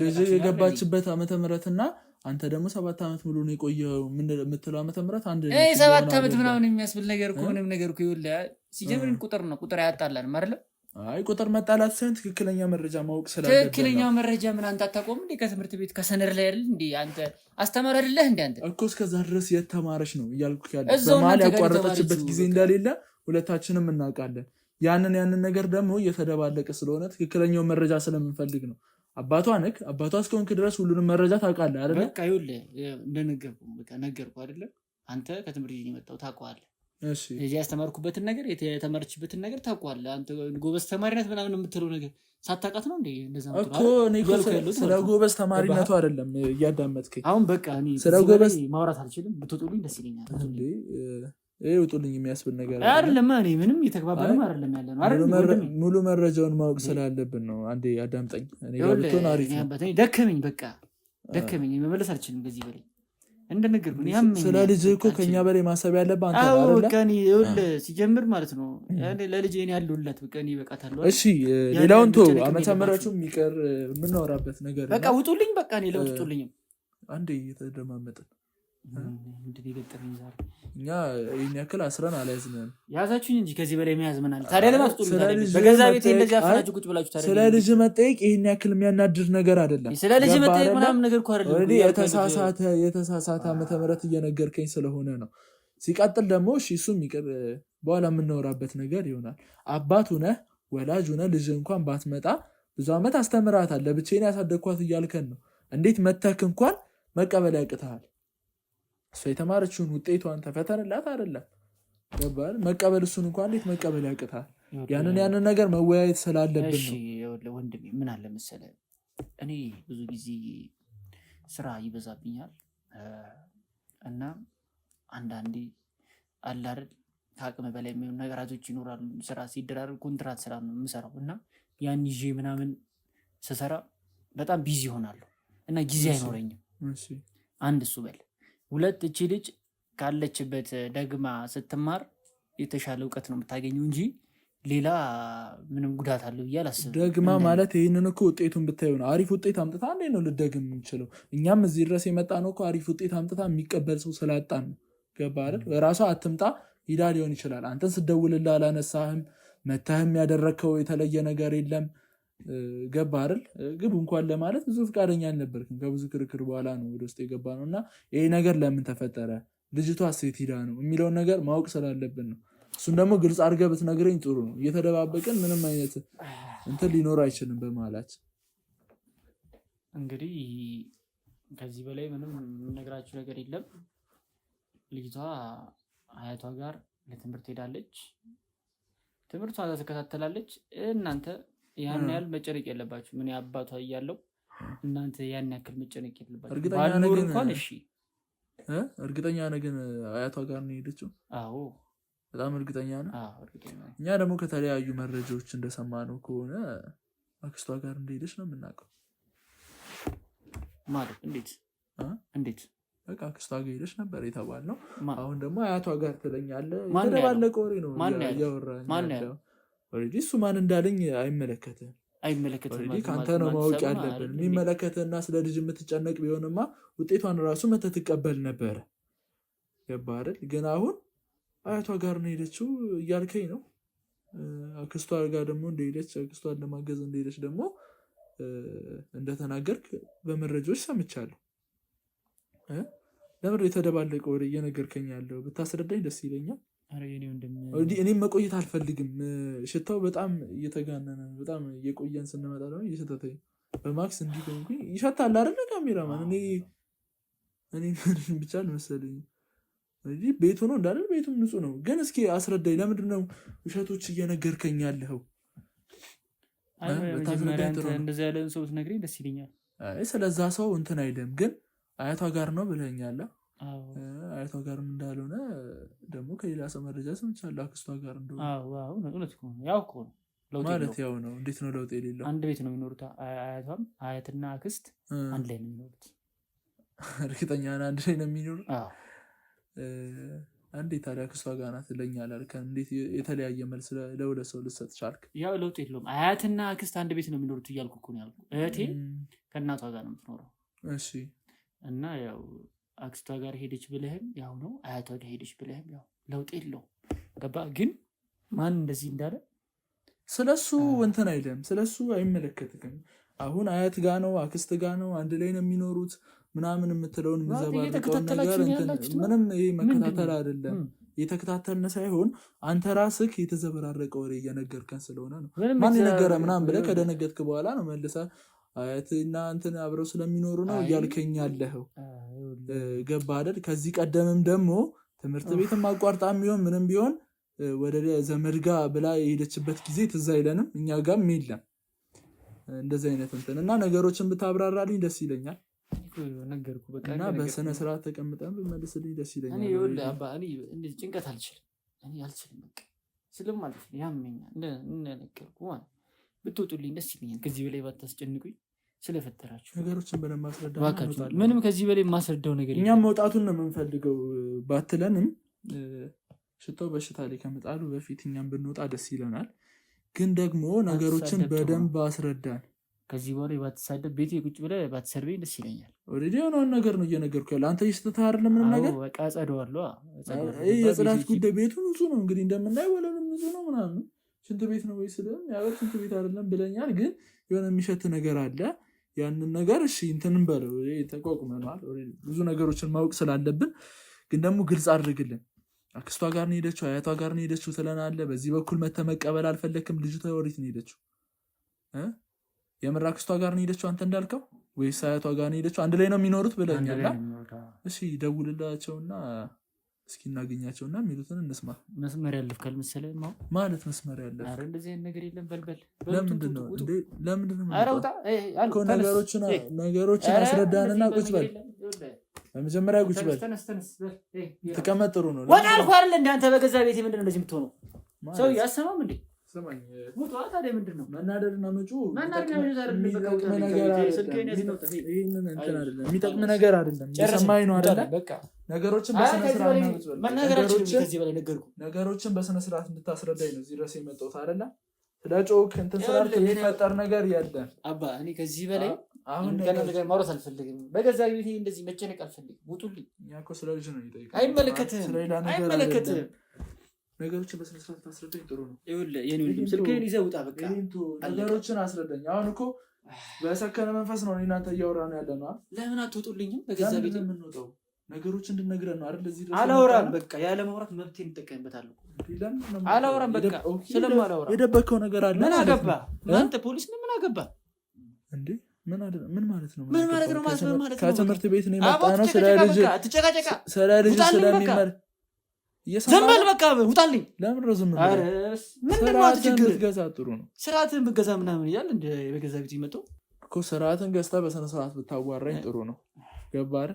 Speaker 4: ልጅ የገባችበት ዓመተ ምህረትና አንተ ደግሞ 7 ዓመት ሙሉ ነው የቆየው የምትለው ዓመተ ምህረት አንድ
Speaker 3: 7 ዓመት ምናምን የሚያስብል ነገር እኮ ምንም ነገር እኮ ይኸውልህ ሲጀምርን ቁጥር ነው። ቁጥር አያጣላንም አይደል?
Speaker 4: አይ ቁጥር መጣላት ሳይሆን ትክክለኛ መረጃ ማወቅ ስላለበት።
Speaker 3: ትክክለኛ መረጃ ምን አንተ አታቆም እንዴ? ከትምህርት ቤት ከሰነር ላይ አይደል እንዴ? አንተ አስተማሪ አይደለህ እንዴ? አንተ
Speaker 4: እኮ እስከዛ ድረስ የተማረች ነው እያልኩ ያለው። በመሀል ያቋረጠችበት ጊዜ እንደሌለ ሁለታችንም እናውቃለን። ያንን ነገር ደግሞ እየተደባለቀ ስለሆነ ትክክለኛው መረጃ ስለምንፈልግ ነው። አባቷ ነክ አባቷ እስከሆንክ ድረስ ሁሉንም መረጃ ታውቃለህ አይደል?
Speaker 3: በቃ ይኸውልህ እንደነገርኩህ አይደል? አንተ ከትምህርት ቤት የመጣው ታውቀዋለህ።
Speaker 4: እሺ
Speaker 3: እዚህ ያስተማርኩበትን ነገር የተማረችበትን ነገር ታውቀዋለህ። አንተ ጎበዝ ተማሪነት ምናምን የምትለው ነገር ሳታውቃት ነው እንዴ እንደዛ ነው
Speaker 4: እኮ። እኔ ስለ ጎበዝ ተማሪነቱ አይደለም እያዳመጥከኝ።
Speaker 3: አሁን በቃ እኔ ስለ ጎበዝ ማውራት አልችልም። ብትወጡልኝ ደስ ይለኛል።
Speaker 4: ውጡልኝ የሚያስብል ነገር
Speaker 3: አይደለም። እኔ ምንም እየተግባባንም አይደለም ያለ ነው አይደል?
Speaker 4: ሙሉ መረጃውን ማወቅ ስላለብን ነው። አንዴ አዳምጠኝ። እኔ ጋር ብትሆን አሪፍ ነው።
Speaker 3: ደከመኝ፣ በቃ ደከመኝ። መመለስ አልችልም ከዚህ በላይ እንደነገርኩህ።
Speaker 4: ስለ ልጅ እኮ ከኛ በላይ ማሰብ ያለብህ አንተ አይደል?
Speaker 3: በቃ እኔ ይኸውልህ ሲጀምር ማለት ነው ለልጅ እኔ ያለሁላት በቃ እኔ በቃታለሁ።
Speaker 4: እሺ ሌላውን ተው። ዓመተ ምህረቱም የሚቀር የምናወራበት ነገር
Speaker 3: በቃ ውጡልኝ። በቃ እኔ ለውጡልኝ።
Speaker 4: አንዴ እየተደማመጥን
Speaker 3: ምንድን የገጠመኝ ዛሬ?
Speaker 4: እኛ ይህን ያክል አስረን አልያዝንም።
Speaker 3: ያዛችሁኝ እንጂ ከዚህ በላይ መያዝ ምን አለ ታዲያ? ለማስጡልኝ በገዛ ቤቴ እንደዚህ አፍናችሁ ቁጭ ብላችሁ ታዲያ
Speaker 4: ስለ ልጅ መጠየቅ ይህን ያክል የሚያናድር ነገር አይደለም።
Speaker 3: ስለ ልጅ መጠየቅ ምናምን ነገር እኮ አይደለም።
Speaker 4: የተሳሳተ ዓመተ ምህረት እየነገርከኝ ስለሆነ ነው። ሲቀጥል ደግሞ እሱም ይቅር በኋላ የምናወራበት ነገር ይሆናል። አባት ሆነህ ወላጅ ሆነህ ልጅ እንኳን ባትመጣ ብዙ ዓመት አስተምራታል። ለብቻዬን ያሳደግኳት እያልከን ነው። እንዴት መተክ እንኳን መቀበል ያቅትሃል? እሷ የተማረችውን ውጤቷን ተፈተንላት አይደለም ገባል መቀበል። እሱን እንኳን እንዴት መቀበል ያቅታል? ያንን ነገር መወያየት ስላለብን ነው።
Speaker 3: ወንድሜ ምን አለ መሰለህ፣ እኔ ብዙ ጊዜ ስራ ይበዛብኛል እና አንዳንዴ አለ አይደል ከአቅም በላይ የሚሆኑ ነገራቶች ይኖራሉ። ስራ ሲደራረብ ኮንትራት ስራ ነው የምሰራው እና ያን ይዤ ምናምን ስሰራ በጣም ቢዚ ሆናለሁ እና ጊዜ አይኖረኝም። አንድ እሱ በል ሁለት እቺ ልጅ ካለችበት ደግማ ስትማር የተሻለ እውቀት ነው የምታገኘው እንጂ ሌላ ምንም ጉዳት አለው ብዬ አላስብም።
Speaker 4: ደግማ ማለት ይህንን እኮ ውጤቱን ብታዩ ነው። አሪፍ ውጤት አምጥታ እንዴ ነው ልደግም የምንችለው? እኛም እዚህ ድረስ የመጣ ነው እኮ አሪፍ ውጤት አምጥታ የሚቀበል ሰው ስላጣን ነው። ገባ አይደል? በራሷ አትምጣ ሂዳ ሊሆን ይችላል። አንተን ስደውልልህ አላነሳህም። መታህም ያደረግከው የተለየ ነገር የለም። ገባ አይደል? ግቡ እንኳን ለማለት ብዙ ፍቃደኛ አልነበርክም። ከብዙ ክርክር በኋላ ነው ወደ ውስጥ የገባ ነው እና ይሄ ነገር ለምን ተፈጠረ፣ ልጅቷ ሴት ሂዳ ነው የሚለውን ነገር ማወቅ ስላለብን ነው። እሱን ደግሞ ግልጽ አድርገህ ብትነግረኝ ጥሩ ነው። እየተደባበቅን ምንም አይነት እንትን ሊኖር አይችልም በመሀላችን።
Speaker 3: እንግዲህ ከዚህ በላይ ምንም የምነግራችሁ ነገር የለም። ልጅቷ አያቷ ጋር ለትምህርት ሄዳለች። ትምህርቷ ተከታተላለች። እናንተ ያን ያህል መጨነቅ የለባችሁ። ምን አባቷ እያለው እናንተ ያን ያክል መጨነቅ የለባችሁ።
Speaker 4: እርግጠኛ ነህ
Speaker 3: ባልኖር
Speaker 4: ግን
Speaker 3: እንኳን እሺ
Speaker 4: እርግጠኛ ነህ ግን አያቷ ጋር ነው የሄደችው?
Speaker 3: አዎ
Speaker 4: በጣም እርግጠኛ ነህ?
Speaker 3: አዎ እርግጠኛ ነኝ።
Speaker 4: እኛ ደግሞ ከተለያዩ መረጃዎች እንደሰማነው ከሆነ አክስቷ ጋር እንደሄደች ነው የምናውቀው።
Speaker 3: ማለት እንዴት
Speaker 4: በቃ አክስቷ ጋር ሄደች ነበር የተባልነው።
Speaker 3: ማ-
Speaker 4: አሁን ደግሞ አያቷ ጋር ትለኛለህ።
Speaker 3: ማን ያለው?
Speaker 4: የተደባለቀ ወሬ ነው
Speaker 3: ማን ያለው?
Speaker 4: እያወራኝ
Speaker 3: ማን
Speaker 4: ያለው። ኦልሬዲ እሱ ማን እንዳለኝ አይመለከትም።
Speaker 3: አይመለከትም
Speaker 4: ኦልሬዲ
Speaker 3: ማለት
Speaker 4: ከአንተ
Speaker 3: ማለት
Speaker 4: ነው
Speaker 3: ማለት
Speaker 4: ማወቅ
Speaker 3: ሰማ
Speaker 4: ያለብን።
Speaker 3: አይደል እንዴ?
Speaker 4: የሚመለከትህና ስለ ልጅ የምትጨነቅ ቢሆንማ ውጤቷን ራሱ መተህ ትቀበል ነበረ። ገባህ አይደል? ግን አሁን አያቷ ጋር ነው ሄደችው እያልከኝ ነው። አክስቷ ጋር ደግሞ እንደሄደች አክስቷን ለማገዝ እንደሄደች ደግሞ እንደተናገርክ በመረጃዎች ሰምቻለሁ። ለምን የተደባለቀ ወሬ እየነገርከኝ ያለው? ብታስረዳኝ ደስ ይለኛል።
Speaker 3: ኧረ የኔ ወንድም
Speaker 4: እኔም መቆየት አልፈልግም። ሽታው በጣም እየተጋነነ ነው። በጣም እየቆየን ስንመጣ ደግሞ እየሸተተኝ በማክስ እንዲህ ሆንኩኝ። ይሸታል አይደለ ካሜራማን? እኔ ብቻ አልመሰለኝ። ቤቱ ነው እንዳለን ቤቱም ንጹህ ነው። ግን እስኪ አስረዳኝ፣ ለምንድን ነው ውሸቶች እየነገርከኝ ያለኸው?
Speaker 3: እንደዚያ ያለን ሰው ትነግረኝ ደስ ይለኛል።
Speaker 4: ስለዛ ሰው እንትን አይደለም ግን አያቷ ጋር ነው ብለኛል። አያቷ ጋርም እንዳልሆነ ደግሞ ከሌላ ሰው መረጃ ሰምቻለሁ። አክስቷ ጋር እንደሆነ
Speaker 3: እውነት ያው እኮ ነው
Speaker 4: ማለት ያው ነው። እንዴት ነው ለውጥ የሌለው?
Speaker 3: አንድ ቤት ነው የሚኖሩት። አያቷም አያትና አክስት አንድ ላይ ነው የሚኖሩት።
Speaker 4: እርግጠኛ ነህ አንድ ላይ ነው የሚኖሩት? እንዴት ታዲያ አክስቷ ጋር ናት ትለኛለህ? እንዴት የተለያየ መልስ ለሁለት ሰው ልትሰጥ ቻልክ?
Speaker 3: ያው ለውጥ የለውም። አያትና አክስት አንድ ቤት ነው የሚኖሩት እያልኩ እኮ ነው ያልኩት። እህቴ ከእናቷ ጋር ነው የምትኖረው።
Speaker 4: እሺ
Speaker 3: እና ያው አክስቷ ጋር ሄደች ብለህም ያው ነው፣ አያቷ ጋር ሄደች ብለህም ያው ለውጥ የለውም። ገባህ? ግን ማን እንደዚህ እንዳለ
Speaker 4: ስለሱ እንትን አይደለም፣ ስለሱ አይመለከትም። አሁን አያት ጋ ነው አክስት ጋ ነው አንድ ላይ ነው የሚኖሩት ምናምን የምትለውን ምዘባርቀውን ነገር ምንም ይሄ መከታተል አይደለም። የተከታተልን ሳይሆን አንተ ራስህ የተዘበራረቀ ወሬ እየነገርከን ስለሆነ ነው። ማን የነገረ ምናምን ብለህ ከደነገጥክ በኋላ ነው መልሰህ አያትና እንትን አብረው ስለሚኖሩ ነው እያልከኝ ያለኸው። ገባህ አይደል? ከዚህ ቀደምም ደግሞ ትምህርት ቤትም አቋርጣም ቢሆን ምንም ቢሆን ወደ ዘመድ ጋ ብላ የሄደችበት ጊዜ ትዝ አይለንም። እኛ ጋርም የለም እንደዚህ አይነት እንትን እና ነገሮችን ብታብራራልኝ ደስ ይለኛል።
Speaker 3: ነገርኩ በቃ
Speaker 4: እና በስነ ስርዓት ተቀምጠን ብመልስልኝ ደስ ይለኛል።
Speaker 3: እኔ ይኸውልህ አባ እኔ እንደዚህ ጭንቀት አልችልም። እኔ አልችልም በቃ ስለማለት ነው ያመኛል። እንደነገርኩ ማለት ብትወጡልኝ ደስ ይለኛል። ከዚህ በላይ ባታስጨንቁኝ ስለፈጠራችሁ
Speaker 4: ነገሮችን በደንብ ማስረዳ።
Speaker 3: ምንም ከዚህ በላይ የማስረዳው ነገር
Speaker 4: እኛም መውጣቱን ነው የምንፈልገው ባትለንም ሽታው በሽታ ላይ ከመጣሉ በፊት እኛም ብንወጣ ደስ ይለናል። ግን ደግሞ ነገሮችን በደንብ አስረዳን።
Speaker 3: ከዚህ በኋላ ባትሳደብ ቤቴ ቁጭ ብለህ ባትሰርበኝ ደስ ይለኛል።
Speaker 4: ኦልሬዲ የሆነውን ነገር ነው እየነገርኩ ያለ። አንተ እየስተታህ አይደለም ምንም ነገር
Speaker 3: በቃ ጸደዋለሁ።
Speaker 4: የጽዳት ጉዳይ ቤቱ ንጹህ ነው እንግዲህ እንደምናየው ወለሉም ንጹህ ነው ምናምን። ሽንት ቤት ነው ወይ ስልም ያው ሽንት ቤት አይደለም ብለኛል። ግን የሆነ የሚሸት ነገር አለ። ያንን ነገር እሺ እንትንም በለው ተቋቁመናል። ብዙ ነገሮችን ማወቅ ስላለብን ግን ደግሞ ግልጽ አድርግልን። አክስቷ ጋር ነው ሄደችው አያቷ ጋር ነው ሄደችው ትለናለህ። በዚህ በኩል መተህ መቀበል አልፈለክም። ልጅቷ ወዴት ነው ሄደችው? የምር አክስቷ ጋር ነው ሄደችው አንተ እንዳልከው ወይስ አያቷ ጋር ነው ሄደችው? አንድ ላይ ነው የሚኖሩት ብለኛል። እሺ ደውልላቸውና እስኪ እናገኛቸውና የሚሉትን እንስማ።
Speaker 3: መስመር ያለፍካል መሰለህ
Speaker 4: ማለት መስመር ያለፍ።
Speaker 3: ኧረ እንደዚህ አይነት ነገር የለም። በልበል
Speaker 4: ለምንድን ነው
Speaker 3: ነገሮችን
Speaker 4: አስረዳንና ቁጭ በል። በመጀመሪያ ቁጭ በል ተቀመጥ። ጥሩ ነው።
Speaker 3: ወጣ አልኩህ አይደል? እንዳንተ በገዛ ቤቴ ምንድን ነው እንደዚህ የምትሆነው? ሰው ያሰማም እንዴ?
Speaker 4: ሰማኝ።
Speaker 3: ሙቷ ታዲያ ምንድን ነው
Speaker 4: መናደድና መጮ
Speaker 3: የሚጠቅም
Speaker 4: የሚጠቅም ነገር አይደለም። የሰማኝ ነው አይደለ? ነገሮችን በስነ ስርዓት እንድታስረዳኝ ነው እዚህ ድረስ የመጣሁት አይደለ? ስለ ጮክ እንትን ስላልክ የሚፈጠር ነገር የለም።
Speaker 3: አባ እኔ ከዚህ በላይ አሁን ነገር ማውራት አልፈልግም። በገዛ ቤቴ እንደዚህ መጨነቅ አልፈልግም። ውጡልኝ።
Speaker 4: እኛ እኮ ስለ ልጅ ነው የሚጠይቀው።
Speaker 3: አይመለከትህም።
Speaker 4: ነገሮችን በስነ ስርዓት ታስረዳኝ። ጥሩ ነው።
Speaker 3: ይኸውልህ የኔ ወንድም ስልክህን ይዘህ ውጣ። በቃ
Speaker 4: ነገሮችን አስረዳኝ። አሁን እኮ በሰከነ መንፈስ ነው እናንተ እያወራን ያለ ነው።
Speaker 3: ለምን አትወጡልኝም? በገዛ ቤቴ
Speaker 4: የምንወጣው ነገሮች እንድነግረን ነው አይደል? እዚህ
Speaker 3: አላወራም። በቃ ያለ ማውራት መብቴን እንጠቀምበታለሁ። አላወራም። በቃ ስለማላወራ
Speaker 4: የደበከው ነገር አለ።
Speaker 3: ምን አገባ? አንተ ፖሊስ ምን አገባ
Speaker 4: እንዴ? ምን ማለት ነው?
Speaker 3: ምን ማለት ነው? ማለት ነው
Speaker 4: ከትምህርት ቤት ነው የመጣ ነው። ስለ ልጅ ስለሚመር
Speaker 3: ዝም በል በቃ ውጣልኝ።
Speaker 4: ለምን ነው ዝም በል?
Speaker 3: ምንድን ነው ችግር?
Speaker 4: ብትገዛ ጥሩ ነው።
Speaker 3: ስርዓትህን ብትገዛ ምናምን እያል እንደ በገዛ ቤት ይመጣው
Speaker 4: እኮ ስርዓትን ገዝታ በስነ ስርዓት ብታዋራኝ ጥሩ ነው። ገባህ አይደል?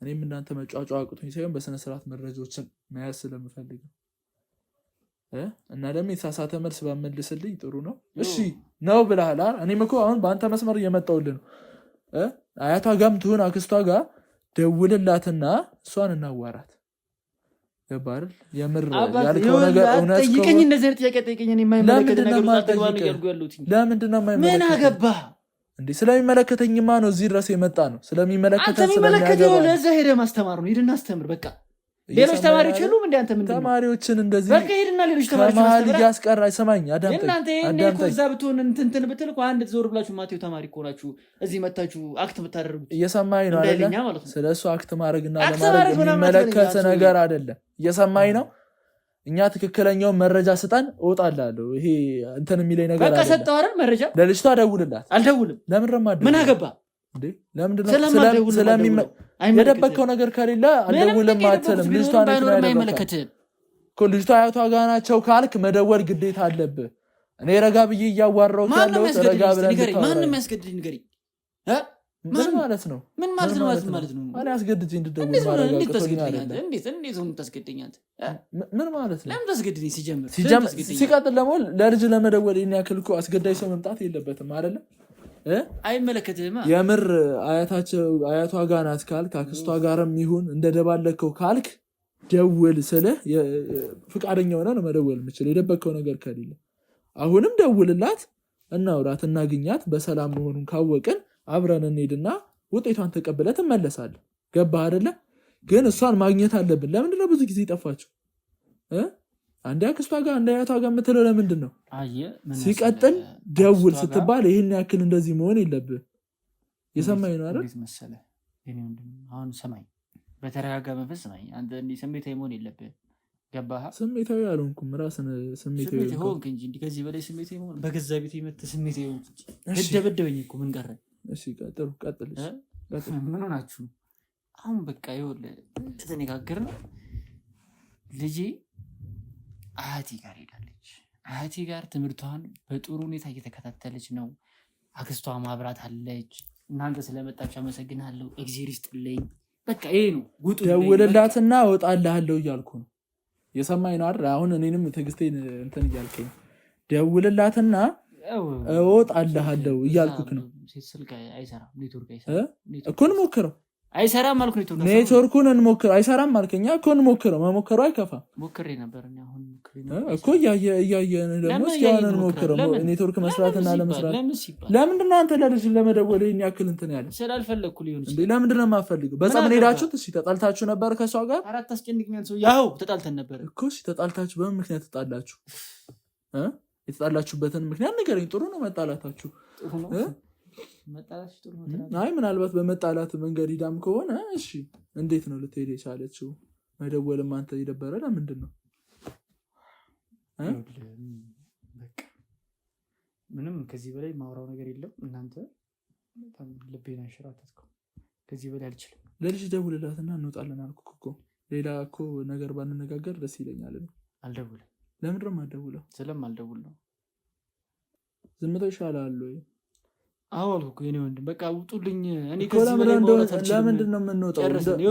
Speaker 4: እኔም እናንተ መጫጫ አቅቶኝ ሳይሆን በስነ ስርዓት መረጃዎችን መያዝ ስለምፈልግ እና ደግሞ የተሳሳተ መልስ ባመልስልኝ ጥሩ ነው። እሺ ነው ብለሃል አይደል? እኔም እኮ አሁን በአንተ መስመር እየመጣሁልህ ነው። አያቷ ጋርም ትሁን አክስቷ ጋር ደውልላትና እሷን እናዋራት። ገባህ አይደል? የምር ያልከው ነገር እውነት ነው።
Speaker 3: ጠይቀኝ፣ እንደዚህ አይነት ጥያቄ ጠይቀኝ። እኔ የማይመለከት ነገር ታደርጋለህ እያልኩ ያለሁት
Speaker 4: ለምንድን ነው የማይመለከት?
Speaker 3: ምን አገባህ
Speaker 4: እንዴ? ስለሚመለከተኝማ ነው እዚህ ድረስ የመጣ ነው። ስለሚመለከተኝ
Speaker 3: አንተ የሚመለከተው ለዛ ሄደህ ማስተማር ነው። ሂድና አስተምር በቃ። ሌሎች ተማሪዎች የሉም እንዴ? አንተ ምንድነው
Speaker 4: ተማሪዎችን እንደዚህ
Speaker 3: በቃ ሂድና ሌሎች ተማሪዎች
Speaker 4: ማስተማር እያስቀራ ይሰማኝ።
Speaker 3: እናንተ እኮ እዛ ብትሆን እንትን ብትል እኮ አንድ ዞር ብላችሁ ማቴው ተማሪ እኮ ናችሁ እዚህ መታችሁ አክት የምታደርጉት።
Speaker 4: እየሰማኝ ነው አይደል? ስለሱ አክት ማድረግና ለማድረግ የሚመለከት ነገር አይደለም። እየሰማኝ ነው። እኛ ትክክለኛውን መረጃ ስጠን እወጣላለሁ። ይሄ እንትን የሚለኝ ነገር አይደለም። በቃ ሰጠው አይደል መረጃ። ለልጅቷ ደውልላት። አልደውልም። ለምን ረማደ ምን አገባ እንዴ? ለምንድን ነው የደበከው ነገር ከሌለ አልደውልም አትልም? ልጅቷ ልጅቷ አያቷ ጋር ናቸው ካልክ መደወል ግዴታ አለብህ። እኔ ረጋ ብዬ እያዋራሁት ያለሁት ረጋ ብለህ
Speaker 3: ማንም ያስገድድኝ ንገረኝ።
Speaker 4: ምን ማለት ነው?
Speaker 3: ምን ማለት ነው? ማለት ነው
Speaker 4: ማን ያስገድድኝ እንድደውል ማድረግ አቅቶኛል።
Speaker 3: እንዴት ነው የምታስገድደኝ አንተ?
Speaker 4: ምን ማለት ነው?
Speaker 3: ለምን ታስገድድኝ?
Speaker 4: ሲቀጥል ደግሞ ለልጅ ለመደወል ይሄን ያክል እኮ አስገዳጅ ሰው መምጣት የለበትም አይደለ?
Speaker 3: አይመለከትህም።
Speaker 4: የምር አያቷ ጋር ናት ካልክ አክስቷ ጋርም ይሁን እንደደባለከው ካልክ ደውል ስልህ ፍቃደኛ ሆነ ነው መደወል የምችል የደበከው ነገር ከሌለ። አሁንም ደውልላት፣ እናውራት፣ እናግኛት። በሰላም መሆኑን ካወቅን አብረን እንሄድና ውጤቷን ተቀብለህ ትመለሳለህ። ገባህ አይደለ? ግን እሷን ማግኘት አለብን። ለምንድን ነው ብዙ ጊዜ ጠፋችሁ? አንድ አክስቷ ጋር አንድ አያቷ ጋር የምትለው ለምንድን ነው? ሲቀጥል ደውል ስትባል ይህን ያክል እንደዚህ መሆን የለብህ። የሰማኝ ነው አይደል?
Speaker 3: መሰለህ አሁን ሰማኝ፣ በተረጋጋ መንፈስ ሰማኝ። አንተ እንዲህ ስሜታዊ መሆን የለብህ። ገባህ?
Speaker 4: ስሜታዊ አልሆንኩም። ራስን ስሜታዊ
Speaker 3: ሆንክ እንጂ እንዲህ ከዚህ በላይ ስሜታዊ መሆን በገዛ ቤት የመተህ ስሜታዊ ሆንክ እንጂ ደበደበኝ እኮ ምን ቀረ?
Speaker 4: እሺ ቀጥል።
Speaker 3: ምን ሆናችሁ አሁን? በቃ ይኸውልህ እንደተነጋገርን ነው። ልጄ አያቴ ጋር ሄዳለች። አያቴ ጋር ትምህርቷን በጥሩ ሁኔታ እየተከታተለች ነው። አክስቷ ማብራት አለች። እናንተ ስለመጣችሁ አመሰግናለሁ። እግዚአብሔር ይስጥልኝ። በቃ ይሄ ነው ጉጡ።
Speaker 4: ደውልላትና እወጣልሃለሁ እያልኩ ነው። የሰማኝ ነው አይደል? አሁን እኔንም ትዕግስቴን እንትን እያልከኝ ደውልላትና እወጣልሃለሁ እያልኩክ ነው።
Speaker 3: ስልክ አይሰራም፣ ኔትወርክ አይሰራም
Speaker 4: እኮ እንሞክረው።
Speaker 3: አይሰራም አልኩ።
Speaker 4: ኔትወርኩን እንሞክረው። አይሰራም አልከኛ እኮ እንሞክረው። መሞከሩ አይከፋም።
Speaker 3: ሞክሬ ነበር አሁን
Speaker 4: እኮ እያየን ደግሞ እስኪሆን እንሞክረው። ኔትወርክ መስራትና ለመስራት ለምንድን ነው አንተ ለልጅ ለመደወል ይሄን ያክል እንትን ያለ?
Speaker 3: ስላልፈለግኩ ሊሆን
Speaker 4: ይችላል። ለምንድን ነው የማትፈልገው? በጣም ሄዳችሁት? እሺ ተጣልታችሁ ነበር ከሷ ጋር?
Speaker 3: አራት አስጨንቅኛል ሰው ያው ተጣልተን ነበር
Speaker 4: እኮ። እሺ ተጣልታችሁ በምን ምክንያት ተጣላችሁ? የተጣላችሁበትን ምክንያት ንገረኝ። ጥሩ ነው መጣላታችሁ?
Speaker 3: ጥሩ ነው መጣላችሁ? ጥሩ ነው።
Speaker 4: አይ ምናልባት በመጣላት መንገድ ሂዳም ከሆነ እሺ፣ እንዴት ነው ልትሄድ የቻለችው? መደወልም አንተ የደበረ ለምንድን ነው?
Speaker 3: በቃ ምንም ከዚህ በላይ ማውራው ነገር የለም። እናንተ በጣም ልቤን አንሸራተትከው። ከዚህ በላይ አልችልም።
Speaker 4: ለልጅ ደውልላትና እንወጣለን አልኩህ እኮ። ሌላ እኮ ነገር ባንነጋገር ደስ ይለኛል።
Speaker 3: አልደውልም።
Speaker 4: ለምንድን ነው የማትደውለው?
Speaker 3: ስለማልደውል ነው።
Speaker 4: ዝምታው ይሻላል ወይ?
Speaker 3: አዎ አልኩህ እኮ የኔ ወንድም፣ በቃ ውጡልኝ። እኔ
Speaker 4: ከዚህ በላይ ለምንድን ነው የምንወጣው?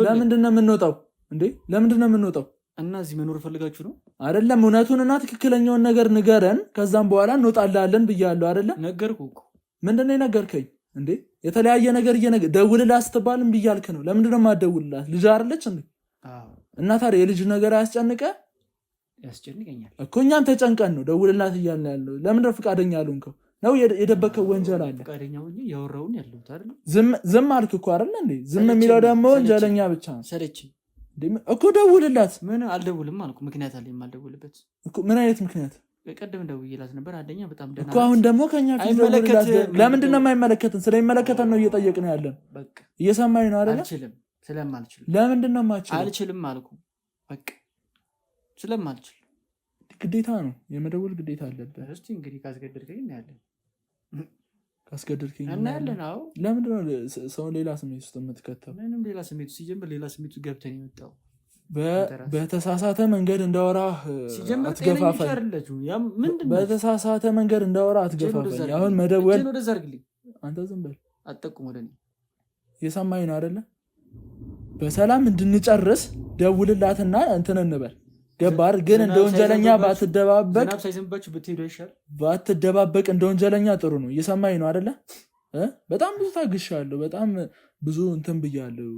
Speaker 4: ለምንድን ነው የምንወጣው እንዴ? ለምንድን ነው የምንወጣው?
Speaker 3: እና እዚህ መኖር ፈልጋችሁ ነው
Speaker 4: አይደለም? እውነቱንና ትክክለኛውን ነገር ንገረን፣ ከዛም በኋላ እንወጣላለን ብያለሁ አይደለ?
Speaker 3: ነገርኩህ እኮ።
Speaker 4: ምንድን ነው የነገርከኝ እንዴ? የተለያየ ነገር ደውልላት ስትባልም ብያልክ ነው። ለምንድን ነው የማትደውልላት? ልጅ አይደለች እንዴ? እና ታዲያ የልጅ ነገር አያስጨንቀህ?
Speaker 3: ያስጨንቀኛል
Speaker 4: እኮ። እኛም ተጨንቀን ነው ደውልላት እያልን ያለው። ለምንድን ነው ፈቃደኛ ያልሆንከው? ነው የደበከው ወንጀል አለ?
Speaker 3: ፈቃደኛ ሆኜ ያወራውን ያለሁት አይደል?
Speaker 4: ዝም አልክ እኮ አይደል እንዴ? ዝም የሚለው ደግሞ ወንጀለኛ ብቻ ነው።
Speaker 3: ሰለችኝ
Speaker 4: እኮ ደውልላት።
Speaker 3: ምን አልደውልም አልኩ። ምክንያት አለኝ የማልደውልበት
Speaker 4: እኮ። ምን አይነት ምክንያት?
Speaker 3: ቀደም ደውዬላት ነበር። አንደኛ በጣም ደህና
Speaker 4: እኮ። አሁን ደግሞ ከኛ ፊት ደውልላት። ለምንድን ነው የማይመለከትን? ስለሚመለከተን ነው እየጠየቅን ያለን።
Speaker 3: በቃ
Speaker 4: እየሰማኝ ነው አይደል?
Speaker 3: አልችልም። ስለማልችል።
Speaker 4: ለምንድን ነው የማልችለው?
Speaker 3: አልችልም አልኩ። በቃ ስለማልችል።
Speaker 4: ግዴታ ነው የመደወል ግዴታ አለበት።
Speaker 3: እስቲ እንግዲህ ካስገደድከኝ እናያለን።
Speaker 4: ካስገደድከኝ
Speaker 3: እናያለን። አዎ።
Speaker 4: ለምንድን ነው ሰውን ሌላ ስሜት ውስጥ የምትከተው?
Speaker 3: ምንም ሌላ ስሜት ሲጀምር ሌላ ስሜት ውስጥ ገብተን የመጣው
Speaker 4: በተሳሳተ መንገድ እንዳወራህ አትገፋፋኝ። በተሳሳተ መንገድ እንዳወራህ አትገፋፋኝ። አሁን መደወል አንተ ዝም በል
Speaker 3: አትጠቁም ወደ እኔ
Speaker 4: የሰማኝ ነው አይደለ? በሰላም እንድንጨርስ ደውልላትና እንትን እንበል ገባር። ግን እንደ ወንጀለኛ ባትደባበቅ እንደ ወንጀለኛ ጥሩ ነው። እየሰማኝ ነው አይደለ? በጣም ብዙ ታግሻለሁ፣ በጣም ብዙ እንትን ብያለሁ።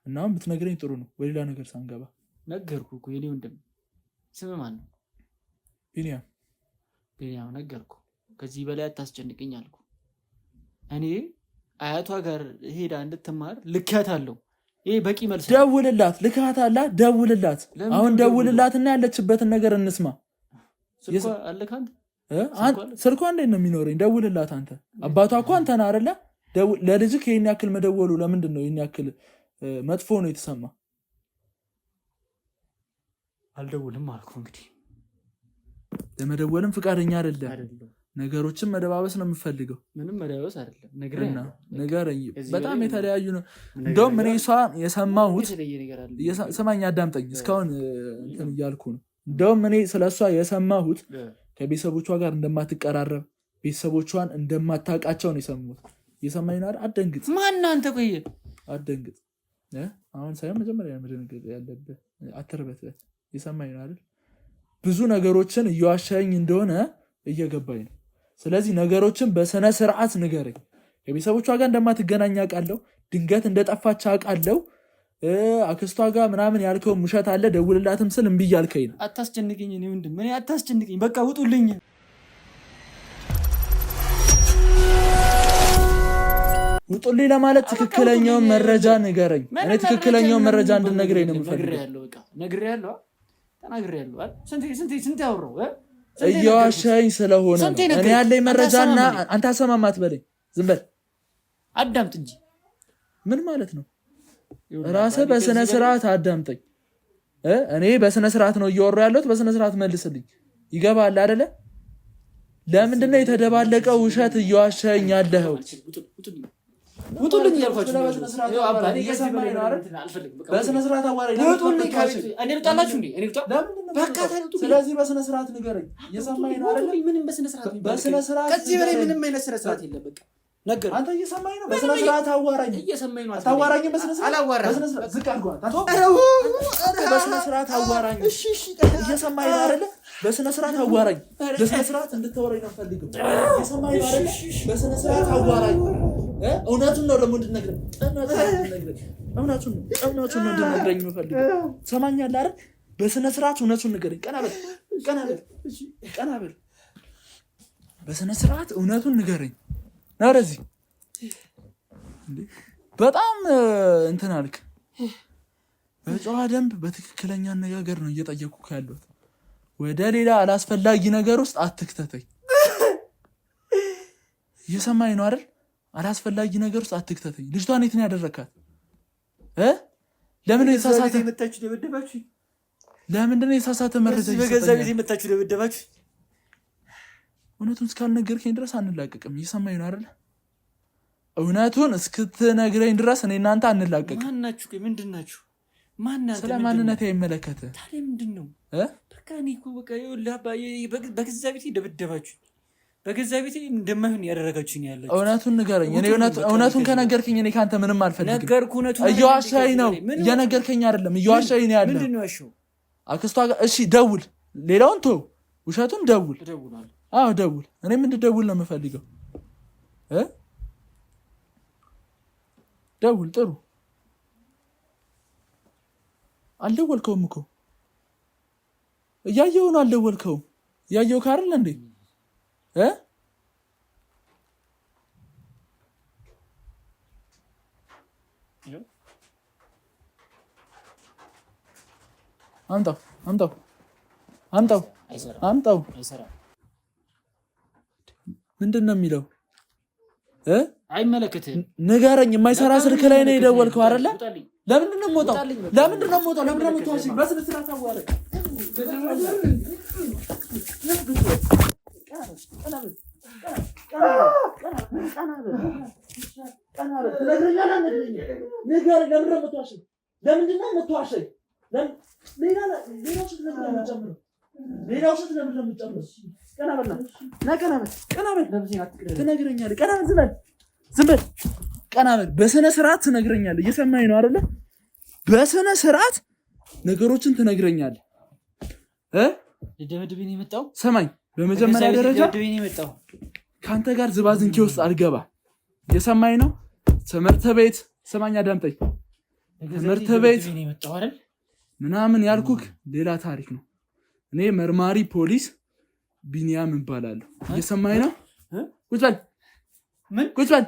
Speaker 4: እና አሁን ብትነግረኝ ጥሩ ነው፣ ወደ ሌላ ነገር ሳንገባ።
Speaker 3: ነገርኩህ እኮ የኔ ወንድም። ስምህ ማን ነው? ቢኒያም ነገርኩህ። ከዚህ በላይ አታስጨንቅኝ አልኩ። እኔ አያቷ ጋር ሄዳ እንድትማር ልካታለሁ። ይሄ በቂ መልስ።
Speaker 4: ደውልላት፣ ልካታላ፣ ደውልላት። አሁን ደውልላትና ያለችበትን ነገር እንስማ።
Speaker 3: ስልኳ አለ ካንተ?
Speaker 4: ስልኳ እንዴት ነው የሚኖረኝ? ደውልላት። አንተ አባቷ እኮ አንተ ነህ አይደለ? ለልጅህ ይሄን ያክል መደወሉ ለምንድን ነው? ይሄን ያክል መጥፎ ነው የተሰማ?
Speaker 3: አልደውልም አልኩ። እንግዲህ
Speaker 4: ለመደወልም ፍቃደኛ አይደለም። ነገሮችን መደባበስ ነው የምፈልገው።
Speaker 3: ምንም መደባበስ አይደለም።
Speaker 4: ነገረኝ። በጣም የተለያዩ ነው። እንደውም እኔ እሷን የሰማሁት ስማኝ፣ አዳምጠኝ። እስካሁን እንትን እያልኩ ነው። እንደውም እኔ ስለሷ የሰማሁት ከቤተሰቦቿ ጋር እንደማትቀራረብ፣ ቤተሰቦቿን እንደማታውቃቸው ነው የሰማሁት። እየሰማኝ ነው አይደል? አትደንግጥ።
Speaker 3: ማን አንተ? ቆይ
Speaker 4: አትደንግጥ። አሁን ሳይሆን መጀመሪያ መደንገጥ ያለብህ አትርበትበት። እየሰማኝ ነው አይደል? ብዙ ነገሮችን እየዋሻኝ እንደሆነ እየገባኝ ነው። ስለዚህ ነገሮችን በስነ ስርዓት ንገረኝ። ከቤተሰቦቿ ጋር እንደማትገናኝ አውቃለሁ። ድንገት እንደጠፋች አውቃለሁ። አክስቷ ጋር ምናምን ያልከው ውሸት አለ። ደውልላትም ስል እምቢ እያልከኝ ነው።
Speaker 3: አታስጨንቅኝ። እኔ ወንድም እኔ አታስጨንቅኝ። በቃ ውጡልኝ።
Speaker 4: ውጡልኝ ለማለት ትክክለኛውን መረጃ ንገረኝ። እኔ ትክክለኛውን መረጃ እንድነግረኝ ነው የምፈልገው።
Speaker 3: ነግሬያለሁ፣ ተናግሬያለሁ። ስንት ያወራው
Speaker 4: እየዋሻኝ ስለሆነ ነው። እኔ ያለኝ መረጃና አንተ አሰማማት በለኝ። ዝም በል
Speaker 3: አዳምጥ እንጂ።
Speaker 4: ምን ማለት ነው? ራስህ በስነ ስርዓት አዳምጠኝ። እኔ በስነ ስርዓት ነው እያወራሁ ያለሁት። በስነ ስርዓት መልስልኝ። ይገባል አይደለ? ለምንድን ነው የተደባለቀው ውሸት እየዋሻኝ ያለኸው?
Speaker 3: ውጡልኝ ያልኳችሁ ነው።
Speaker 4: አባሪ እየሰማኝ ነው አይደል? በስነ ስርዓት አዋራኝ።
Speaker 3: ውጡልኝ እኔ ልጣላችሁ እንዴ? እኔ ልጣ በቃ ታውጡ።
Speaker 4: ስለዚህ በስነ ስርዓት ንገረኝ። እየሰማኝ ነው አይደል?
Speaker 3: ምንም በስነ ስርዓት
Speaker 4: በስነ ስርዓት
Speaker 3: ከዚህ በላይ ምንም አይነት ስነ ስርዓት የለም። በቃ ነገር
Speaker 4: አንተ እየሰማኝ ነው። በስነ ስርዓት አዋራኝ።
Speaker 3: እየሰማኝ ነው።
Speaker 4: አታዋራኝ። በስነ ስርዓት
Speaker 3: አላዋራኝ።
Speaker 4: በስነ ስርዓት ዝቅ አድርጓት። በስነ ስርዓት አዋራኝ። እየሰማኝ ነው አይደል? በስነ ስርዓት አዋራኝ። በስነ ስርዓት እንድታወራኝ ነው ፈልገው። እየሰማኝ ነው አይደል? በስነ ስርዓት አዋራኝ። እውነቱን ነው ደግሞ እንድትነግረኝ። እውነቱን ነው እንድትነግረኝ የምፈልገው። ትሰማኛለህ አይደል? በስነ ስርዓት እውነቱን ንገረኝ። ቀና በል። በስነ ስርዓት እውነቱን ንገረኝ። ናረዚ በጣም እንትን አልክ። በጨዋ ደንብ በትክክለኛ አነጋገር ነው እየጠየኩህ ያለሁት። ወደ ሌላ አላስፈላጊ ነገር ውስጥ አትክተተኝ። እየሰማኝ ነው አይደል? አላስፈላጊ ነገር ውስጥ አትክተተኝ። ልጅቷን የት ነው ያደረካት? ለምንድን ነው የተሳሳተ
Speaker 3: መታችሁ ደበደባችሁ?
Speaker 4: ለምንድን ነው የተሳሳተ መረጃ
Speaker 3: በገዛ ቤት መታችሁ ደበደባችሁ?
Speaker 4: እውነቱን እስካልነገርከኝ ድረስ አንላቀቅም። እየሰማኝ ነው አይደል? እውነቱን እስክትነግረኝ ድረስ እኔ እናንተ አንላቀቅም።
Speaker 3: ማናችሁ? ምንድን ናችሁ?
Speaker 4: ስለ ማንነቴ አይመለከትም።
Speaker 3: ታዲያ ምንድን ነው? በቃ እኔ እኮ በቃ በገዛ ቤት ደበደባችሁ። በገዛ ቤት እንደማይሆን ያደረጋችሁኝ ያላችሁ።
Speaker 4: እውነቱን ንገረኝ። እኔ እውነቱን ከነገርከኝ እኔ ካንተ ምንም አልፈልግም።
Speaker 3: ነገርኩህ። እውነቱን
Speaker 4: እየዋሻኝ ነው። እየነገርከኝ አይደለም፣ እየዋሻኝ ነው ያለው።
Speaker 3: ምንድን ነው ያልሽው?
Speaker 4: አክስቷ ጋር እሺ፣ ደውል። ሌላውን ተው፣ ውሸቱን ደውል። አዎ ደውል። እኔም እንድደውል ነው የምፈልገው። ደውል። ጥሩ። አልደወልከውም እኮ እያየሁ ነው። አልደወልከውም። እያየሁ ካርል እንዴ? አምጣው። ምንድን ነው የሚለው?
Speaker 3: አይመለከትህም።
Speaker 4: ንገረኝ። የማይሰራ ስልክ ላይ ነው የደወልከው አይደለ? ለምንድን ነው የምወጣው? ለምንድን ነው የምትዋሽኝ? በስነ ስርዓት አዋራኝ። ለምንድን ነው የምትዋሸኝ? ሌላው ሸት ለምን ነው የምትጨምረው? ቀና በል ትነግረኛለህ። ቀና በል ዝም በል ቀና በል። በስነ ስርዓት ትነግረኛለህ። እየሰማኸኝ ነው አይደለ? በስነ ስርዓት ነገሮችን ትነግረኛለህ።
Speaker 3: ልደበድብኝ ነው የመጣው።
Speaker 4: ሰማኝ። በመጀመሪያ ደረጃ ከአንተ ጋር ዝባዝንኬ ውስጥ አልገባ። እየሰማኸኝ ነው? ትምህርት ቤት ሰማኝ፣ አዳምጠኝ። ትምህርት ቤት ምናምን ያልኩክ ሌላ ታሪክ ነው። እኔ መርማሪ ፖሊስ ቢኒያም እባላለሁ። እየሰማኸኝ ነው? ቁጭ በል ቁጭ በል